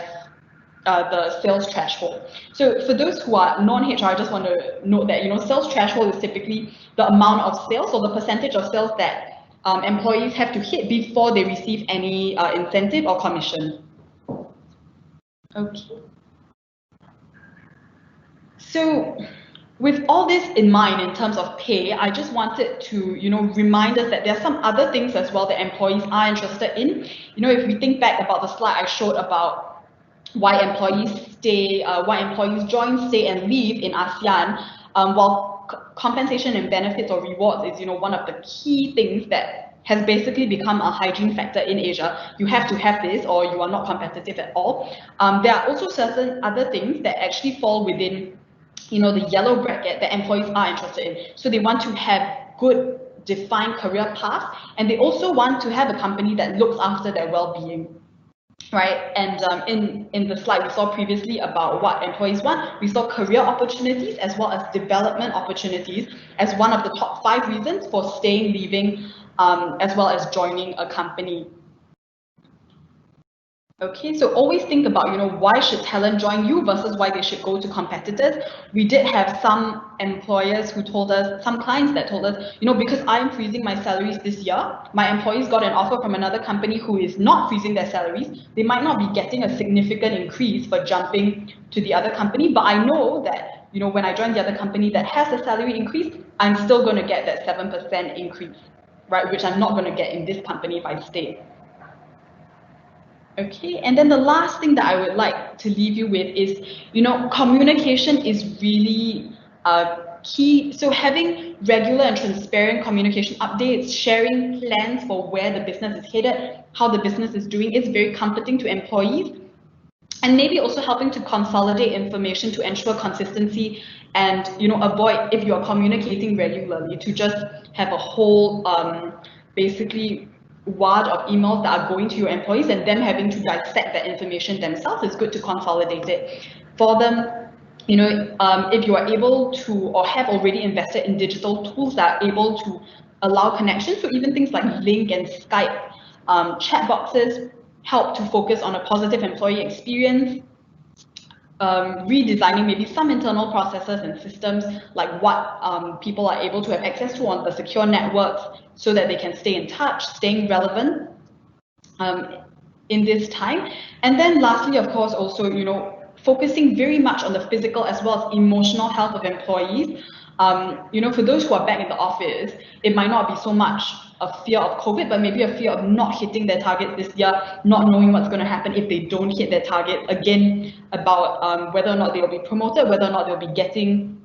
the sales threshold. So for those who are non-HR, I just want to note that sales threshold is typically the amount of sales, or the percentage of sales that employees have to hit before they receive any incentive or commission. Okay. So with all this in mind in terms of pay, I just wanted to remind us that there are some other things as well that employees are interested in. If we think back about the slide I showed about why employees join, stay, and leave in ASEAN, while compensation and benefits or rewards is one of the key things that has basically become a hygiene factor in Asia. You have to have this or you are not competitive at all. There are also certain other things that actually fall within the yellow bracket that employees are interested in. So they want to have good defined career paths, and they also want to have a company that looks after their well-being, right? And in the slide we saw previously about what employees want, we saw career opportunities as well as development opportunities as one of the top 5 reasons for staying, leaving, as well as joining a company. Okay, so always think about, why should talent join you versus why they should go to competitors. We did have some employers who told us, some clients that told us, because I'm freezing my salaries this year, my employees got an offer from another company who is not freezing their salaries. They might not be getting a significant increase for jumping to the other company, but I know that, when I join the other company that has a salary increase, I'm still going to get that 7% increase, right? Which I'm not going to get in this company if I stay. Okay, and then the last thing that I would like to leave you with is, communication is really key. So having regular and transparent communication updates, sharing plans for where the business is headed, how the business is doing, is very comforting to employees. and maybe also helping to consolidate information to ensure consistency and, you know, avoid, if you're communicating regularly, to just have a whole basically wad of emails that are going to your employees and them having to dissect that information themselves. It's good to consolidate it for them. You know, if you are able to or have already invested in digital tools that are able to allow connections, so even things like Link and Skype, chat boxes help to focus on a positive employee experience. Redesigning maybe some internal processes and systems, like what people are able to have access to on the secure networks so that they can stay in touch, staying relevant in this time. And then lastly, of course, also, you know, focusing very much on the physical as well as emotional health of employees. You know, for those who are back in the office, it might not be so much a fear of COVID, but maybe a fear of not hitting their target this year, not knowing what's going to happen if they don't hit their target. Again, about whether or not they'll be promoted, whether or not they'll be getting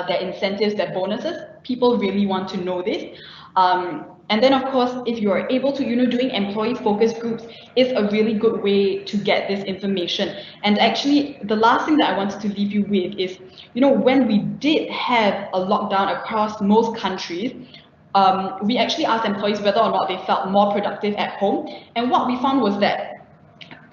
their incentives, their bonuses. People really want to know this. And then, of course, if you are able to, you know, doing employee focus groups is a really good way to get this information. And actually, the last thing that I wanted to leave you with is, you know, when we did have a lockdown across most countries, we actually asked employees whether or not they felt more productive at home. And what we found was that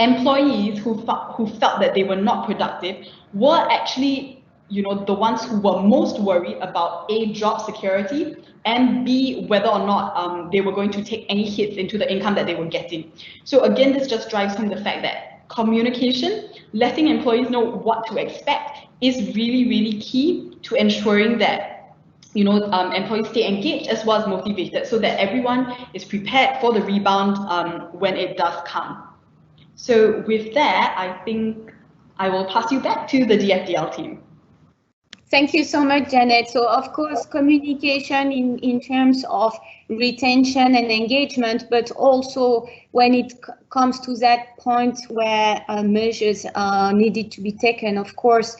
employees who felt that they were not productive were actually, you know, the ones who were most worried about A, job security, and B, whether or not they were going to take any hits into the income that they were getting. So again, this just drives home the fact that communication, letting employees know what to expect, is really, really key to ensuring that, you know, employees stay engaged as well as motivated, so that everyone is prepared for the rebound when it does come. So with that, I think I will pass you back to the DFDL team. Thank you so much, Jeanette. So, of course, communication in terms of retention and engagement, but also when it comes to that point where measures are needed to be taken, of course,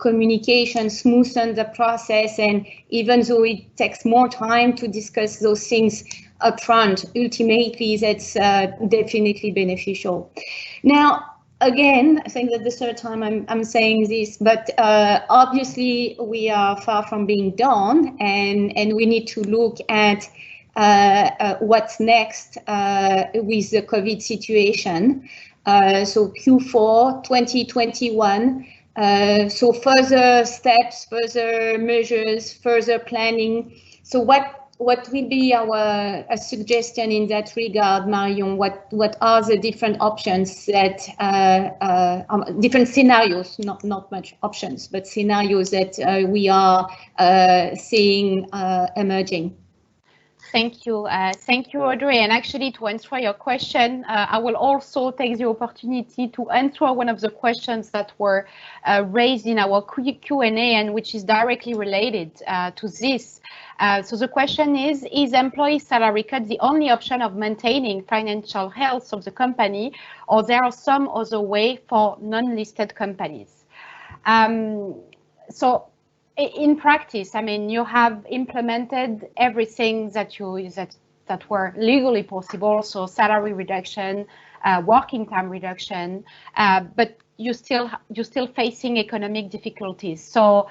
communication smoothens the process, and even though it takes more time to discuss those things upfront, ultimately that's definitely beneficial. Now, again, I think that the third time I'm saying this, but obviously we are far from being done, and we need to look at what's next with the COVID situation. So Q4 2021. So further steps, further measures, further planning. So what will be our suggestion in that regard, Marion? What are the different options that different scenarios, not much options, but scenarios that we are seeing emerging? Thank you, Audray. And actually, to answer your question, I will also take the opportunity to answer one of the questions that were raised in our Q&A, and which is directly related to this. So the question is employee salary cut the only option of maintaining financial health of the company, or there are some other way for non-listed companies? So in practice, I mean, you have implemented everything that were legally possible. So salary reduction, working time reduction, but you're still facing economic difficulties. So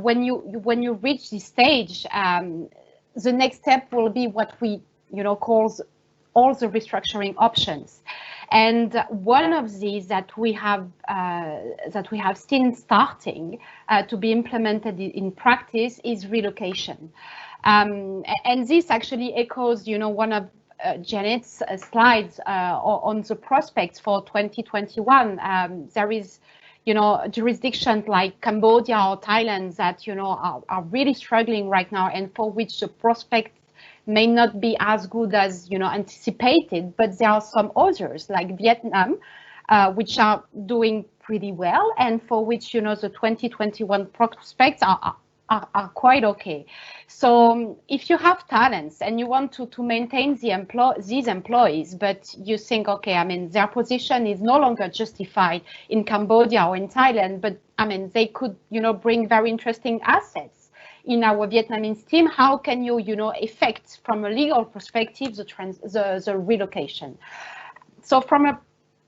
when you reach this stage, the next step will be what we calls all the restructuring options. And one of these that we have seen starting to be implemented in practice is relocation. And this actually echoes, one of Jeanette's slides on the prospects for 2021. There is, jurisdictions like Cambodia or Thailand that, are really struggling right now, and for which the prospects may not be as good as anticipated, but there are some others like Vietnam, which are doing pretty well, and for which the 2021 prospects are quite okay. So if you have talents and you want to maintain these employees, but you think, okay, I mean, their position is no longer justified in Cambodia or in Thailand, but I mean, they could bring very interesting assets in our Vietnamese team, how can you, effect from a legal perspective the relocation? So from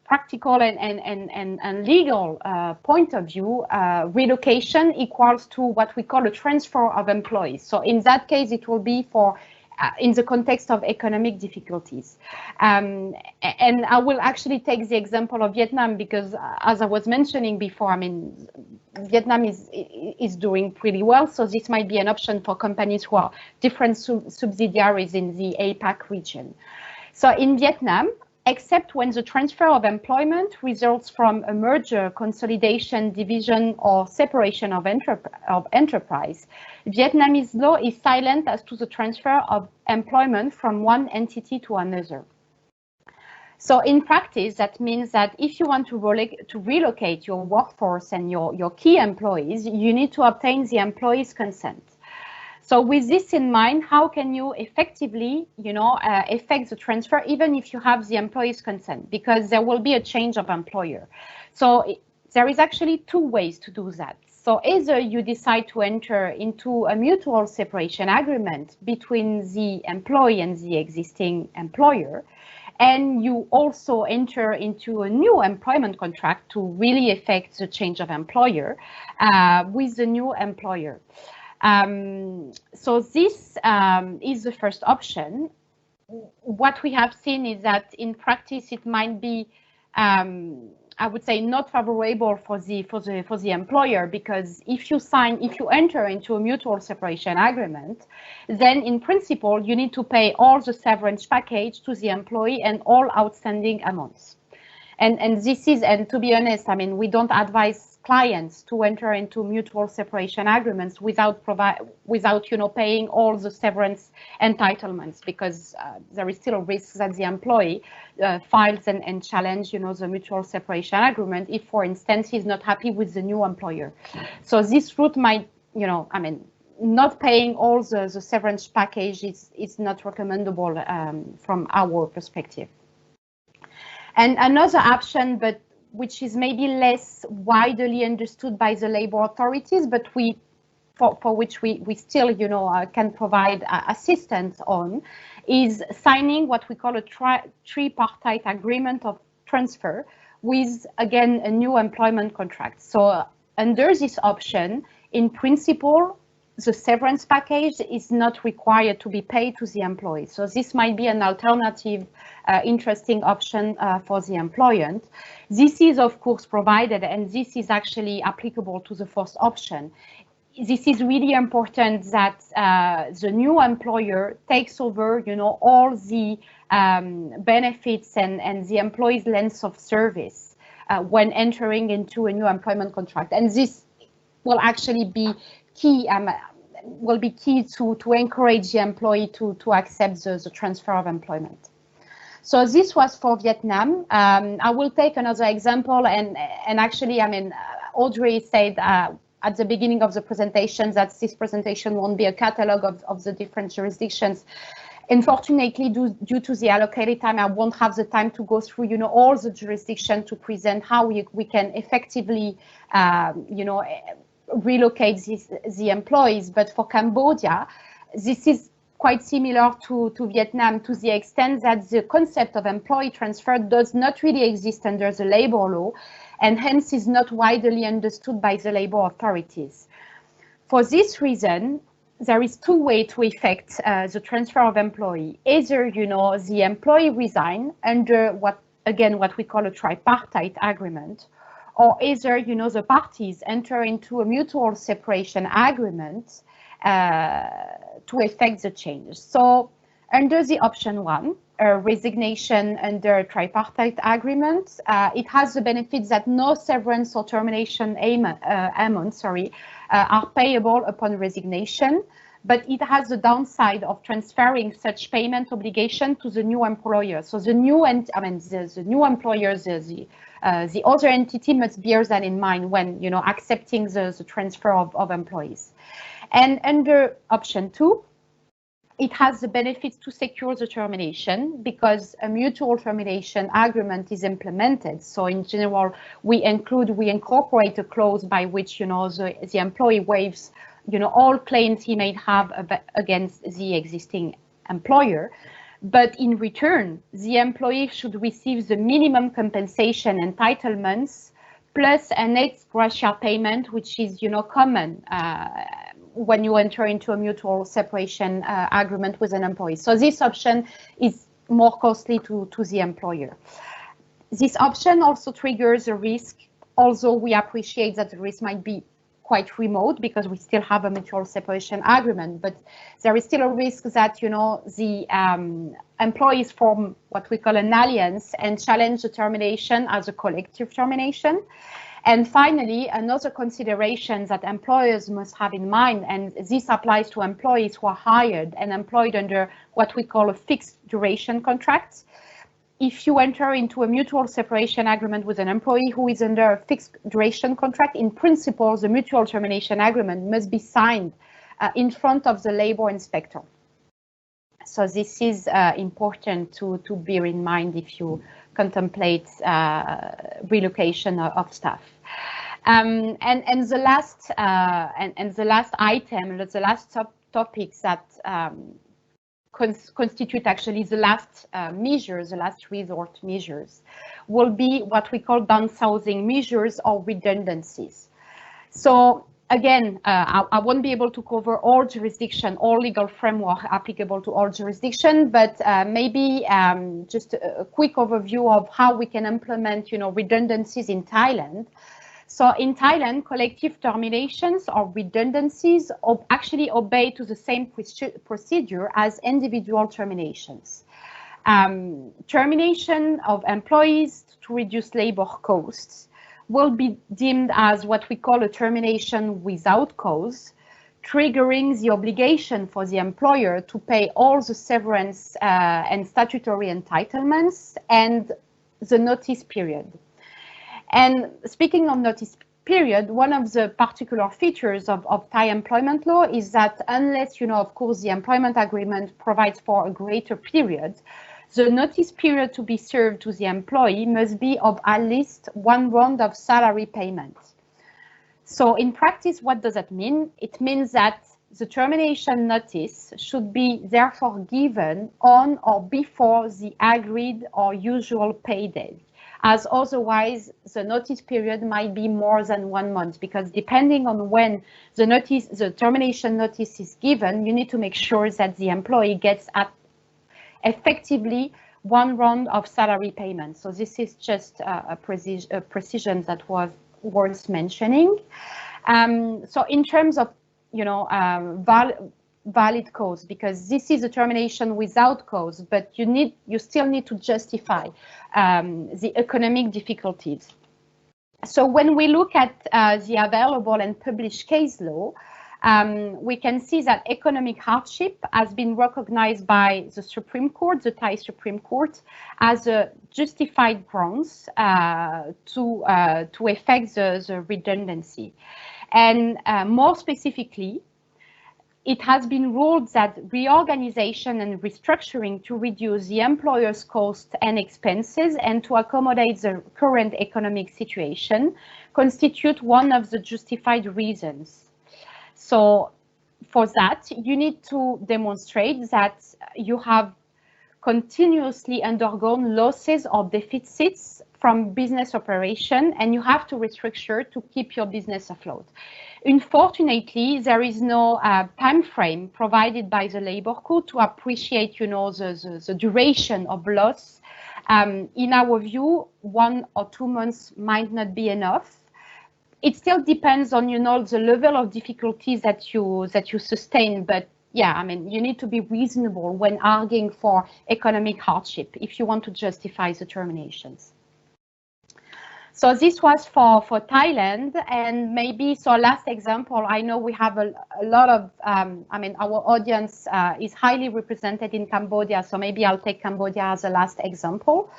practical and legal point of view, relocation equals to what we call a transfer of employees. So in that case, it will be for in the context of economic difficulties. And I will actually take the example of Vietnam because, as I was mentioning before, I mean, Vietnam is doing pretty well. So this might be an option for companies who are different subsidiaries in the APAC region. So in Vietnam, except when the transfer of employment results from a merger, consolidation, division, or separation of enterprise, Vietnamese law is silent as to the transfer of employment from one entity to another. So in practice, that means that if you want to relocate your workforce and your key employees, you need to obtain the employee's consent. So with this in mind, how can you effectively, effect the transfer even if you have the employee's consent? Because there will be a change of employer. So there is actually two ways to do that. So either you decide to enter into a mutual separation agreement between the employee and the existing employer, and you also enter into a new employment contract to really effect the change of employer with the new employer. So this is the first option. What we have seen is that in practice it might be, I would say, not favorable for the employer, because if you enter into a mutual separation agreement, then in principle you need to pay all the severance package to the employee and all outstanding amounts. And this is, and to be honest, I mean, we don't advise clients to enter into mutual separation agreements without paying all the severance entitlements, because there is still a risk that the employee files and challenge the mutual separation agreement if, for instance, he's not happy with the new employer. So this route might, not paying all the severance package is not recommendable from our perspective. And another option, but which is maybe less widely understood by the labor authorities, but for which we still, can provide assistance on, is signing what we call a tripartite agreement of transfer with, again, a new employment contract. So under this option, in principle, the severance package is not required to be paid to the employee. So this might be an alternative, interesting option for the employant. This is, of course, provided, and this is actually applicable to the first option. This is really important that the new employer takes over, all the benefits and the employee's length of service when entering into a new employment contract. And this will actually be key, to encourage the employee to accept the transfer of employment. So this was for Vietnam. I will take another example, and actually, I mean, Audray said at the beginning of the presentation that this presentation won't be a catalog of the different jurisdictions. Unfortunately, due to the allocated time, I won't have the time to go through, all the jurisdictions to present how we can effectively, relocate the employees. But for Cambodia, this is quite similar to Vietnam, to the extent that the concept of employee transfer does not really exist under the labor law, and hence is not widely understood by the labor authorities. For this reason, there is two ways to effect the transfer of employee. Either, the employee resign under what we call a tripartite agreement, or either, the parties enter into a mutual separation agreement to effect the change. So under the option one, resignation under tripartite agreement, it has the benefit that no severance or termination amounts are payable upon resignation, but it has the downside of transferring such payment obligation to the new employer. So the new employer, the other entity must bear that in mind when accepting the transfer of employees. And under option two, it has the benefits to secure the termination because a mutual termination agreement is implemented. So in general, we incorporate a clause by which the employee waives all claims he may have against the existing employer. But in return, the employee should receive the minimum compensation entitlements plus an ex gratia payment, which is, common when you enter into a mutual separation agreement with an employee. So this option is more costly to the employer. This option also triggers a risk, although we appreciate that the risk might be quite remote because we still have a mutual separation agreement, but there is still a risk that, the employees form what we call an alliance and challenge the termination as a collective termination. And finally, another consideration that employers must have in mind, and this applies to employees who are hired and employed under what we call a fixed duration contract. If you enter into a mutual separation agreement with an employee who is under a fixed duration contract, in principle, the mutual termination agreement must be signed in front of the labor inspector. So this is important to bear in mind if you contemplate relocation of staff. And the last item, the last topics that constitute actually the last measures, the last resort measures, will be what we call downsizing measures or redundancies. So again, I won't be able to cover all jurisdiction, all legal framework applicable to all jurisdiction, but maybe just a quick overview of how we can implement, redundancies in Thailand. So in Thailand, collective terminations or redundancies actually obey to the same procedure as individual terminations. Termination of employees to reduce labor costs will be deemed as what we call a termination without cause, triggering the obligation for the employer to pay all the severance and statutory entitlements and the notice period. And speaking of notice period, one of the particular features of Thai employment law is that unless, of course, the employment agreement provides for a greater period, the notice period to be served to the employee must be of at least one round of salary payment. So in practice, what does that mean? It means that the termination notice should be therefore given on or before the agreed or usual pay date, as otherwise the notice period might be more than 1 month, because depending on when the termination notice is given, you need to make sure that the employee gets effectively one round of salary payment. So this is just a precision that was worth mentioning. So in terms of, valid cause, because this is a termination without cause, but you still need to justify the economic difficulties. So when we look at the available and published case law, we can see that economic hardship has been recognized by the Supreme Court, the Thai Supreme Court, as a justified grounds to effect the redundancy. And more specifically, it has been ruled that reorganization and restructuring to reduce the employer's costs and expenses and to accommodate the current economic situation constitute one of the justified reasons. So for that, you need to demonstrate that you have continuously undergone losses or deficits from business operation, and you have to restructure to keep your business afloat. Unfortunately, there is no time frame provided by the labor code to appreciate, the duration of loss. In our view, 1 or 2 months might not be enough. It still depends on, the level of difficulties that you sustain, but yeah, you need to be reasonable when arguing for economic hardship if you want to justify the terminations. So this was for Thailand, and maybe, so last example, I know we have a lot of, our audience is highly represented in Cambodia, so maybe I'll take Cambodia as a last example.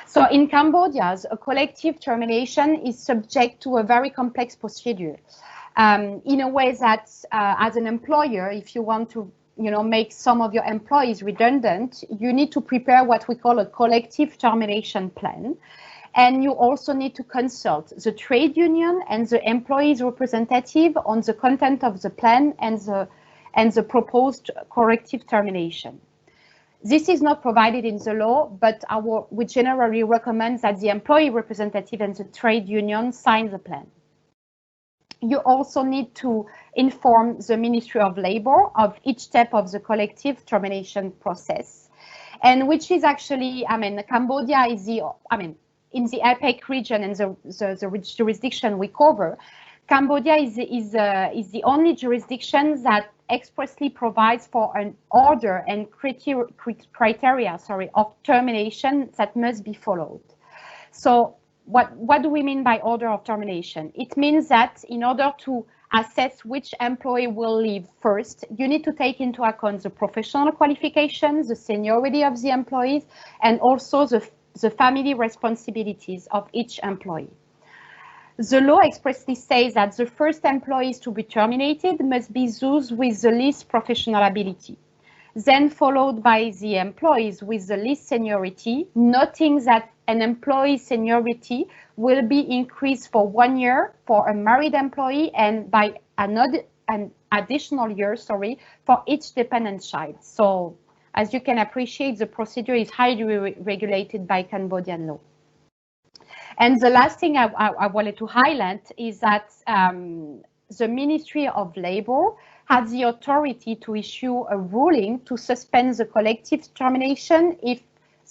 So in Cambodia, a collective termination is subject to a very complex procedure in a way that as an employer, if you want to make some of your employees redundant, you need to prepare what we call a collective termination plan. And you also need to consult the trade union and the employees representative on the content of the plan and the proposed corrective termination. This is not provided in the law, but we generally recommend that the employee representative and the trade union sign the plan. You also need to inform the Ministry of Labor of each step of the collective termination process, and which is actually, Cambodia is the, in the APEC region and the jurisdiction we cover, Cambodia is the only jurisdiction that expressly provides for an order and criteria of termination that must be followed. So what do we mean by order of termination? It means that in order to assess which employee will leave first, you need to take into account the professional qualifications, the seniority of the employees, and also the family responsibilities of each employee. The law expressly says that the first employees to be terminated must be those with the least professional ability, then followed by the employees with the least seniority, noting that an employee's seniority will be increased for 1 year for a married employee and by an additional year, for each dependent child. So, as you can appreciate, the procedure is highly regulated by Cambodian law. And the last thing I wanted to highlight is that the Ministry of Labor has the authority to issue a ruling to suspend the collective termination if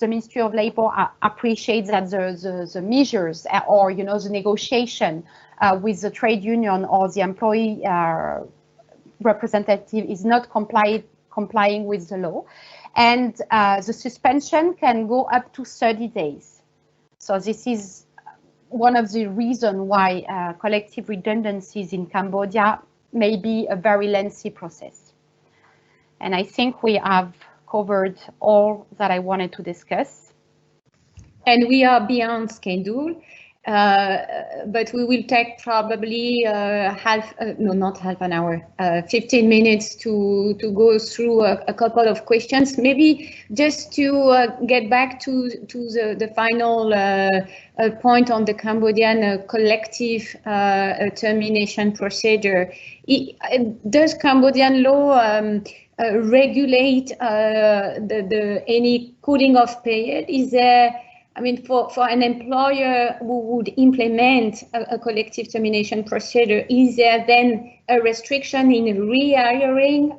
the Ministry of Labor appreciates that the measures or the negotiation with the trade union or the employee representative is not complying with the law, and the suspension can go up to 30 days. So this is one of the reasons why collective redundancies in Cambodia may be a very lengthy process. And I think we have covered all that I wanted to discuss. And we are beyond schedule, but we will take probably not half an hour, 15 minutes to go through a couple of questions. Maybe just to get back to the final point on the Cambodian collective termination procedure. Does Cambodian law regulate any cooling off period? Is there, for an employer who would implement a collective termination procedure, is there then a restriction in rehiring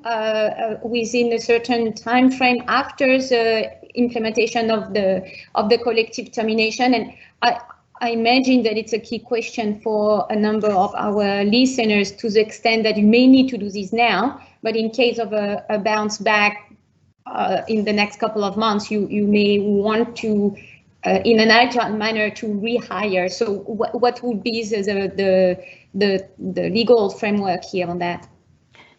within a certain time frame after the implementation of the collective termination? And I imagine that it's a key question for a number of our listeners, to the extent that you may need to do this now, but in case of a bounce back in the next couple of months, you may want to, in an agile manner, to rehire. So what would be the legal framework here on that?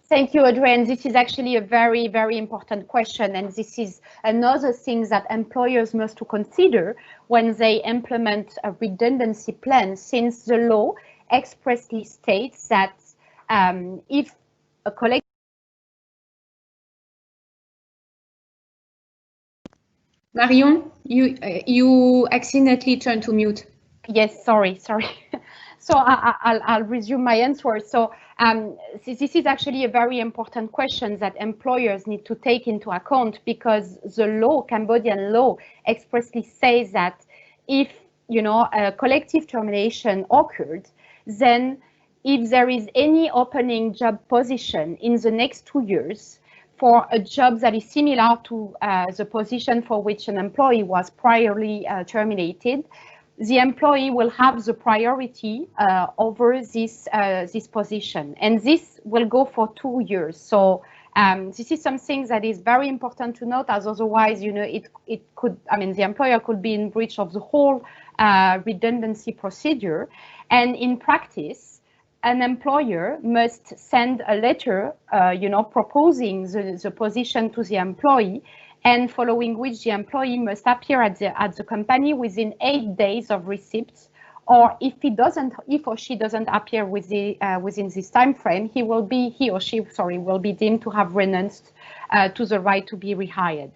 Thank you, Audray. And this is actually a very, very important question. And this is another thing that employers must to consider when they implement a redundancy plan, since the law expressly states that if a collective... Marion, you accidentally turned to mute. Yes, sorry. So I'll resume my answer. So this is actually a very important question that employers need to take into account, because the law, Cambodian law, expressly says that if a collective termination occurred, then if there is any opening job position in the next 2 years for a job that is similar to the position for which an employee was priorly terminated, the employee will have the priority over this position, and this will go for 2 years. So this is something that is very important to note, as otherwise, it could, the employer could be in breach of the whole redundancy procedure. And in practice, an employer must send a letter, proposing the position to the employee, and following which the employee must appear at the company within 8 days of receipt, or if he or she doesn't appear within this time frame, he or she will be deemed to have renounced to the right to be rehired.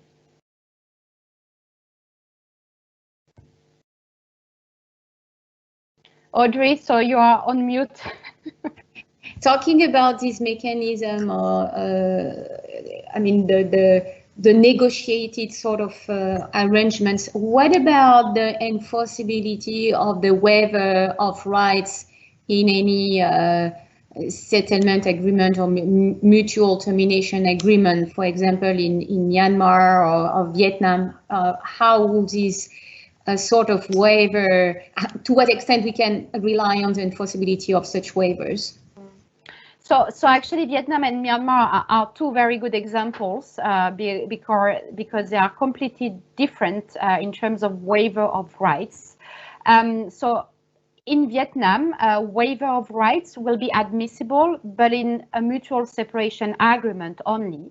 Audray, so you are on mute. Talking about this mechanism, or the negotiated sort of arrangements. What about the enforceability of the waiver of rights in any settlement agreement or mutual termination agreement, for example, in Myanmar or Vietnam? How would this sort of waiver, to what extent we can rely on the enforceability of such waivers? So actually, Vietnam and Myanmar are two very good examples because they are completely different in terms of waiver of rights. So in Vietnam, a waiver of rights will be admissible, but in a mutual separation agreement only.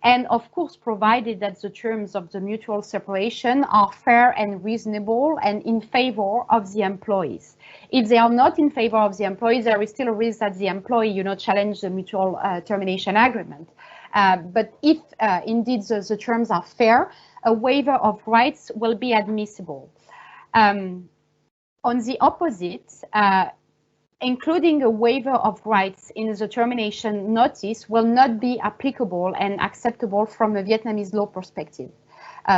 And of course, provided that the terms of the mutual separation are fair and reasonable and in favor of the employees. If they are not in favor of the employees, there is still a risk that the employee, challenge the mutual termination agreement. But if indeed the terms are fair, a waiver of rights will be admissible. On the opposite, including a waiver of rights in the termination notice will not be applicable and acceptable from a Vietnamese law perspective.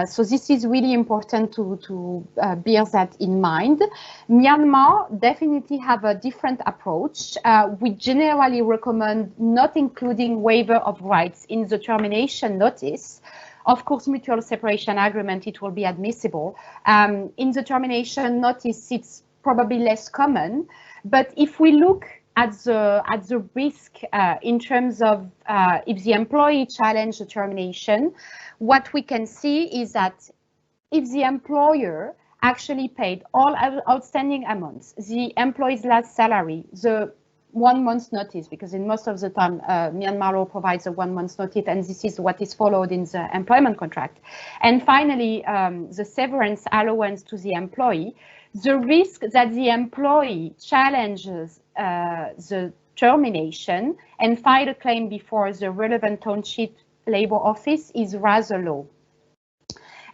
So this is really important to bear that in mind. Myanmar definitely have a different approach. We generally recommend not including waiver of rights in the termination notice. Of course, mutual separation agreement, it will be admissible. In the termination notice, it's probably less common. But if we look at the risk in terms of if the employee challenge the termination, what we can see is that if the employer actually paid all outstanding amounts, the employee's last salary, the 1 month's notice, because in most of the time Myanmar law provides a 1 month's notice, and this is what is followed in the employment contract. And finally, the severance allowance to the employee, the risk that the employee challenges the termination and file a claim before the relevant township labor office is rather low.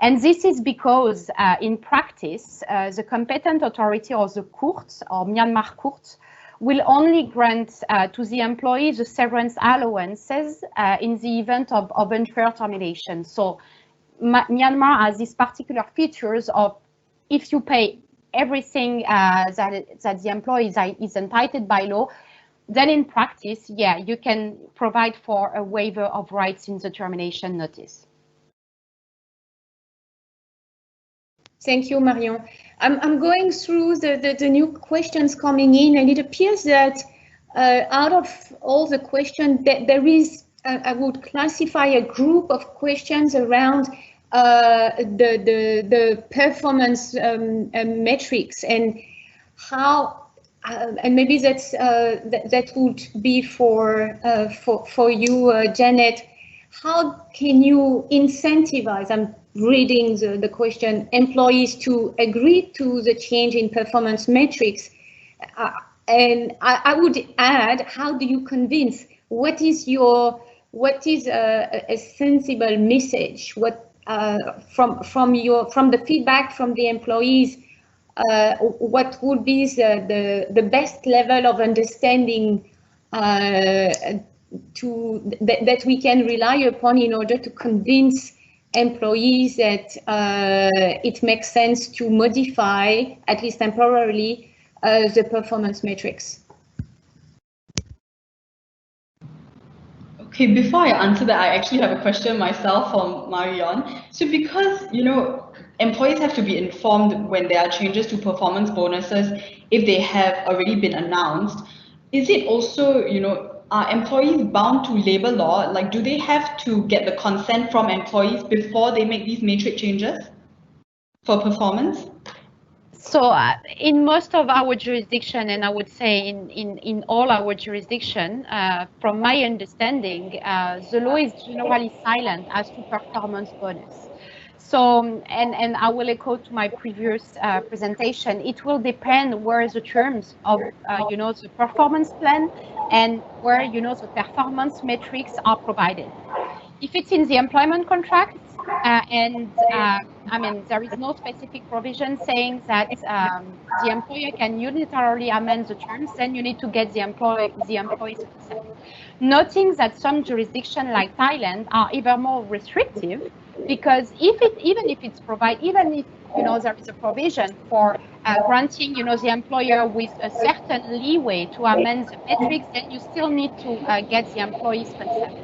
And this is because in practice, the competent authority or the courts or Myanmar courts will only grant to the employee the severance allowances in the event of unfair termination. So Myanmar has these particular features of if you pay everything that the employee is entitled by law, then in practice, yeah, you can provide for a waiver of rights in the termination notice. Thank you, Marion. I'm going through the new questions coming in, and it appears that out of all the questions, there is, I would classify a group of questions around the performance metrics and how, and maybe that's that would be for you, Jeanette. How can you incentivize? I'm reading the question, employees to agree to the change in performance metrics, and I would add, how do you convince? What is a sensible message? What from the feedback from the employees, what would be the best level of understanding that we can rely upon in order to convince employees that it makes sense to modify, at least temporarily, the performance metrics? Okay, before I answer that, I actually have a question myself from Marion. So because, employees have to be informed when there are changes to performance bonuses, if they have already been announced, is it also, are employees bound to labor law? Like, do they have to get the consent from employees before they make these matrix changes for performance? So in most of our jurisdiction, and I would say in all our jurisdiction, from my understanding, the law is generally silent as to performance bonus. So, and I will echo to my previous presentation, it will depend where the terms of, the performance plan and where, the performance metrics are provided. If it's in the employment contract, I mean, there is no specific provision saying that the employer can unilaterally amend the terms. Then you need to get the employee's consent. Noting that some jurisdictions like Thailand are even more restrictive, because even if there is a provision for granting the employer with a certain leeway to amend the metrics, then you still need to get the employee's consent.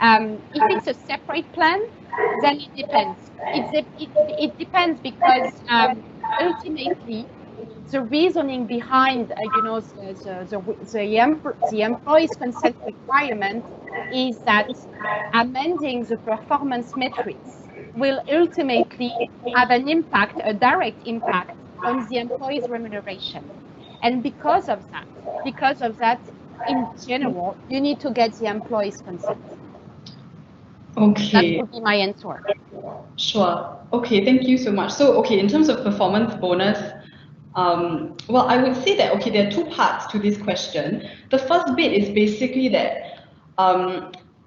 If it's a separate plan, then it depends. It depends because ultimately the reasoning behind the employee's consent requirement is that amending the performance metrics will ultimately have an impact, a direct impact on the employee's remuneration. And because of that, in general, you need to get the employee's consent. Okay. That would be my answer. Sure. Okay, thank you so much. So, okay, in terms of performance bonus, well, I would say that, okay, there are two parts to this question. The first bit is basically that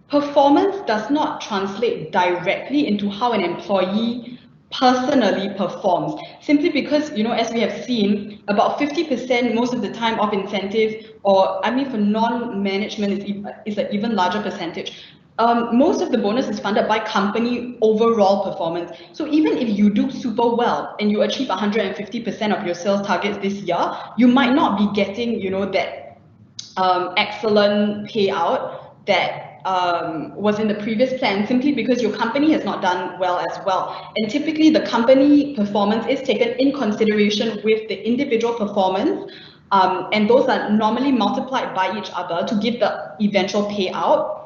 performance does not translate directly into how an employee personally performs, simply because, as we have seen, about 50% most of the time of incentive, or I mean for non-management is an even larger percentage. Most of the bonus is funded by company overall performance. So even if you do super well and you achieve 150% of your sales targets this year, you might not be getting, that excellent payout that was in the previous plan, simply because your company has not done well as well. And typically the company performance is taken in consideration with the individual performance, and those are normally multiplied by each other to give the eventual payout.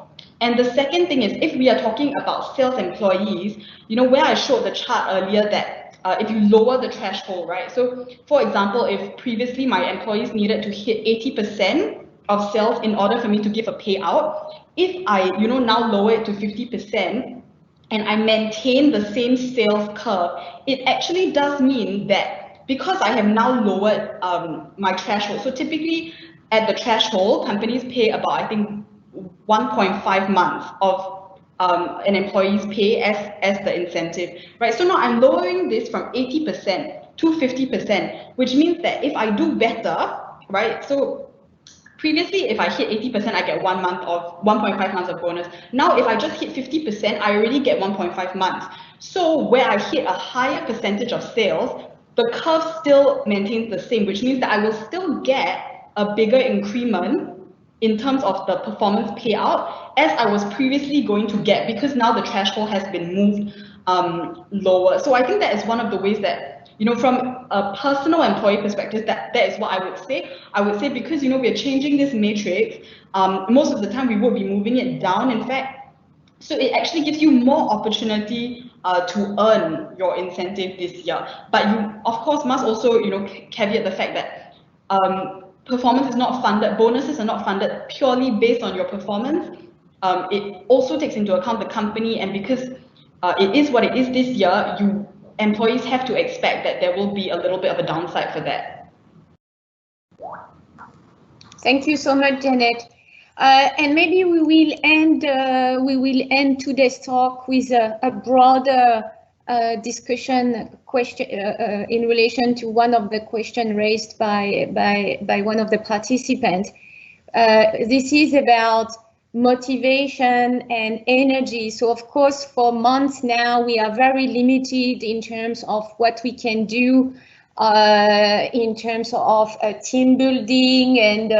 And the second thing is, if we are talking about sales employees, where I showed the chart earlier that if you lower the threshold, right? So for example, if previously my employees needed to hit 80% of sales in order for me to give a payout, if I, now lower it to 50% and I maintain the same sales curve, it actually does mean that because I have now lowered my threshold, so typically at the threshold, companies pay about, I think, 1.5 months of an employee's pay as the incentive, right? So now I'm lowering this from 80% to 50%, which means that if I do better, right? So previously, if I hit 80%, I get 1.5 months of bonus. Now, if I just hit 50%, I already get 1.5 months. So where I hit a higher percentage of sales, the curve still maintains the same, which means that I will still get a bigger increment in terms of the performance payout as I was previously going to get, because now the threshold has been moved lower. So I think that is one of the ways that, from a personal employee perspective, that is what I would say. I would say because, we are changing this matrix, most of the time we will be moving it down, in fact. So it actually gives you more opportunity to earn your incentive this year. But you, of course, must also, caveat the fact that performance is not funded, bonuses are not funded purely based on your performance. It also takes into account the company, and because it is what it is this year, employees have to expect that there will be a little bit of a downside for that. Thank you so much, Jeanette. And maybe we will end today's talk with a broader discussion question in relation to one of the questions raised by one of the participants. This is about motivation and energy. So of course, for months now, we are very limited in terms of what we can do in terms of team building and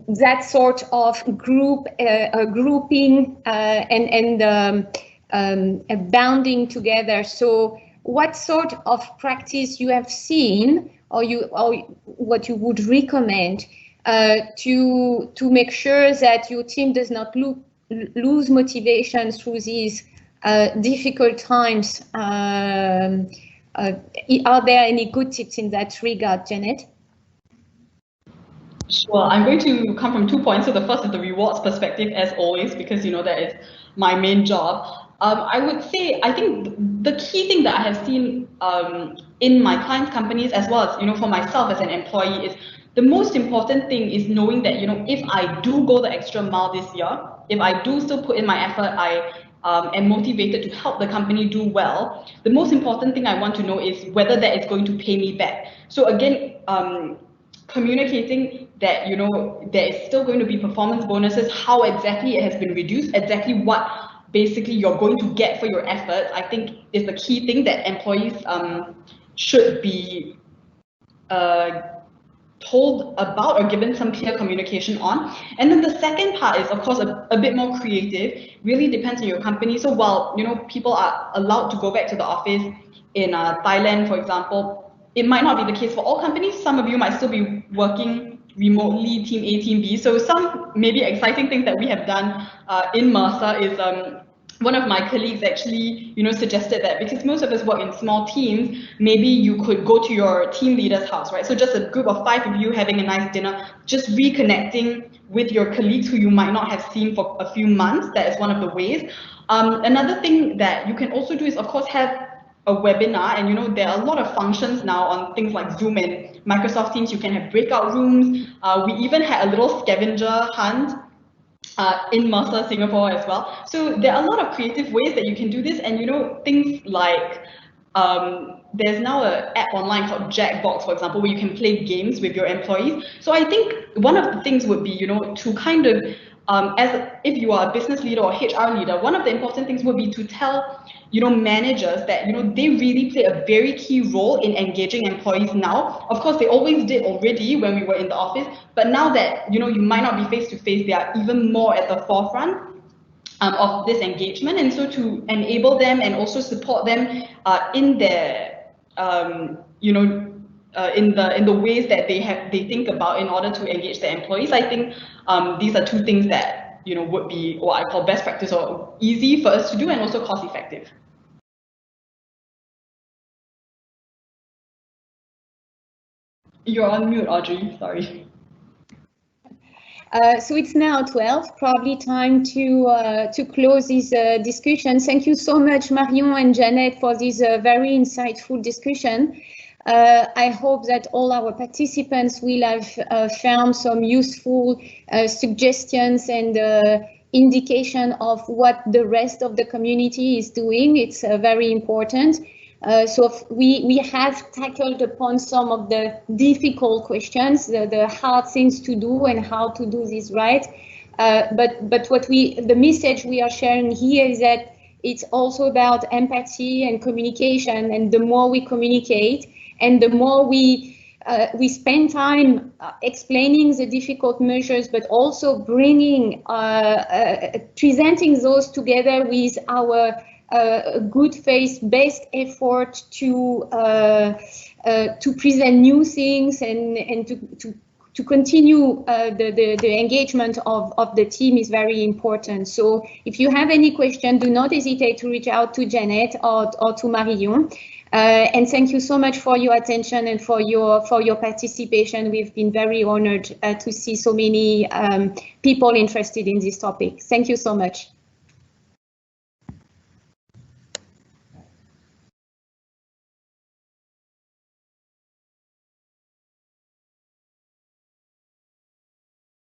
that sort of grouping and bounding together. So what sort of practice you have seen, or what you would recommend to make sure that your team does not lose motivation through these difficult times? Are there any good tips in that regard, Jeanette? Sure, I'm going to come from 2 points. So the first is the rewards perspective, as always, because that is my main job. I would say, I think the key thing that I have seen in my clients' companies, as well as for myself as an employee, is the most important thing is knowing that if I do go the extra mile this year, if I do still put in my effort, and motivated to help the company do well, the most important thing I want to know is whether that is going to pay me back. So again, communicating that, you know, there is still going to be performance bonuses, how exactly it has been reduced, exactly what basically you're going to get for your efforts, I think is the key thing that employees should be told about or given some clear communication on. And then the second part is, of course, a bit more creative, really depends on your company. So while, you know, people are allowed to go back to the office in Thailand, for example, it might not be the case for all companies. Some of you might still be working remotely, team A, team B. So some maybe exciting things that we have done in Mercer is one of my colleagues actually, you know, suggested that because most of us work in small teams, maybe you could go to your team leader's house, right? So just a group of 5 of you having a nice dinner, just reconnecting with your colleagues who you might not have seen for a few months. That is one of the ways. Another thing that you can also do is, of course, have a webinar, and you know there are a lot of functions now on things like Zoom and Microsoft Teams. You can have breakout rooms. We even had a little scavenger hunt in Mercer, Singapore as well. So there are a lot of creative ways that you can do this, and you know things like there's now an app online called Jackbox, for example, where you can play games with your employees. So I think one of the things would be, you know, to kind of as if you are a business leader or HR leader, one of the important things would be to tell, you know, managers that, you know, they really play a very key role in engaging employees now. Of course, they always did already when we were in the office, but now that, you know, you might not be face to face, they are even more at the forefront of this engagement. And so to enable them and also support them in their, you know, in the ways that they think about in order to engage their employees, I think these are two things that, you know, would be what I call best practice or easy for us to do and also cost effective. You're on mute, Audrey, sorry. So it's now 12, probably time to close this discussion. Thank you so much, Marion and Jeanette, for this very insightful discussion. I hope that all our participants will have found some useful suggestions and indication of what the rest of the community is doing. It's very important. So we have tackled upon some of the difficult questions, the hard things to do and how to do this right. But the message we are sharing here is that it's also about empathy and communication. And the more we communicate and the more we spend time explaining the difficult measures, but also bringing, presenting those together with our good faith based effort to present new things and to continue the engagement of the team is very important. So if you have any question, do not hesitate to reach out to Jeanette or to Marion. And thank you so much for your attention and for your participation. We've been very honored to see so many people interested in this topic. Thank you so much.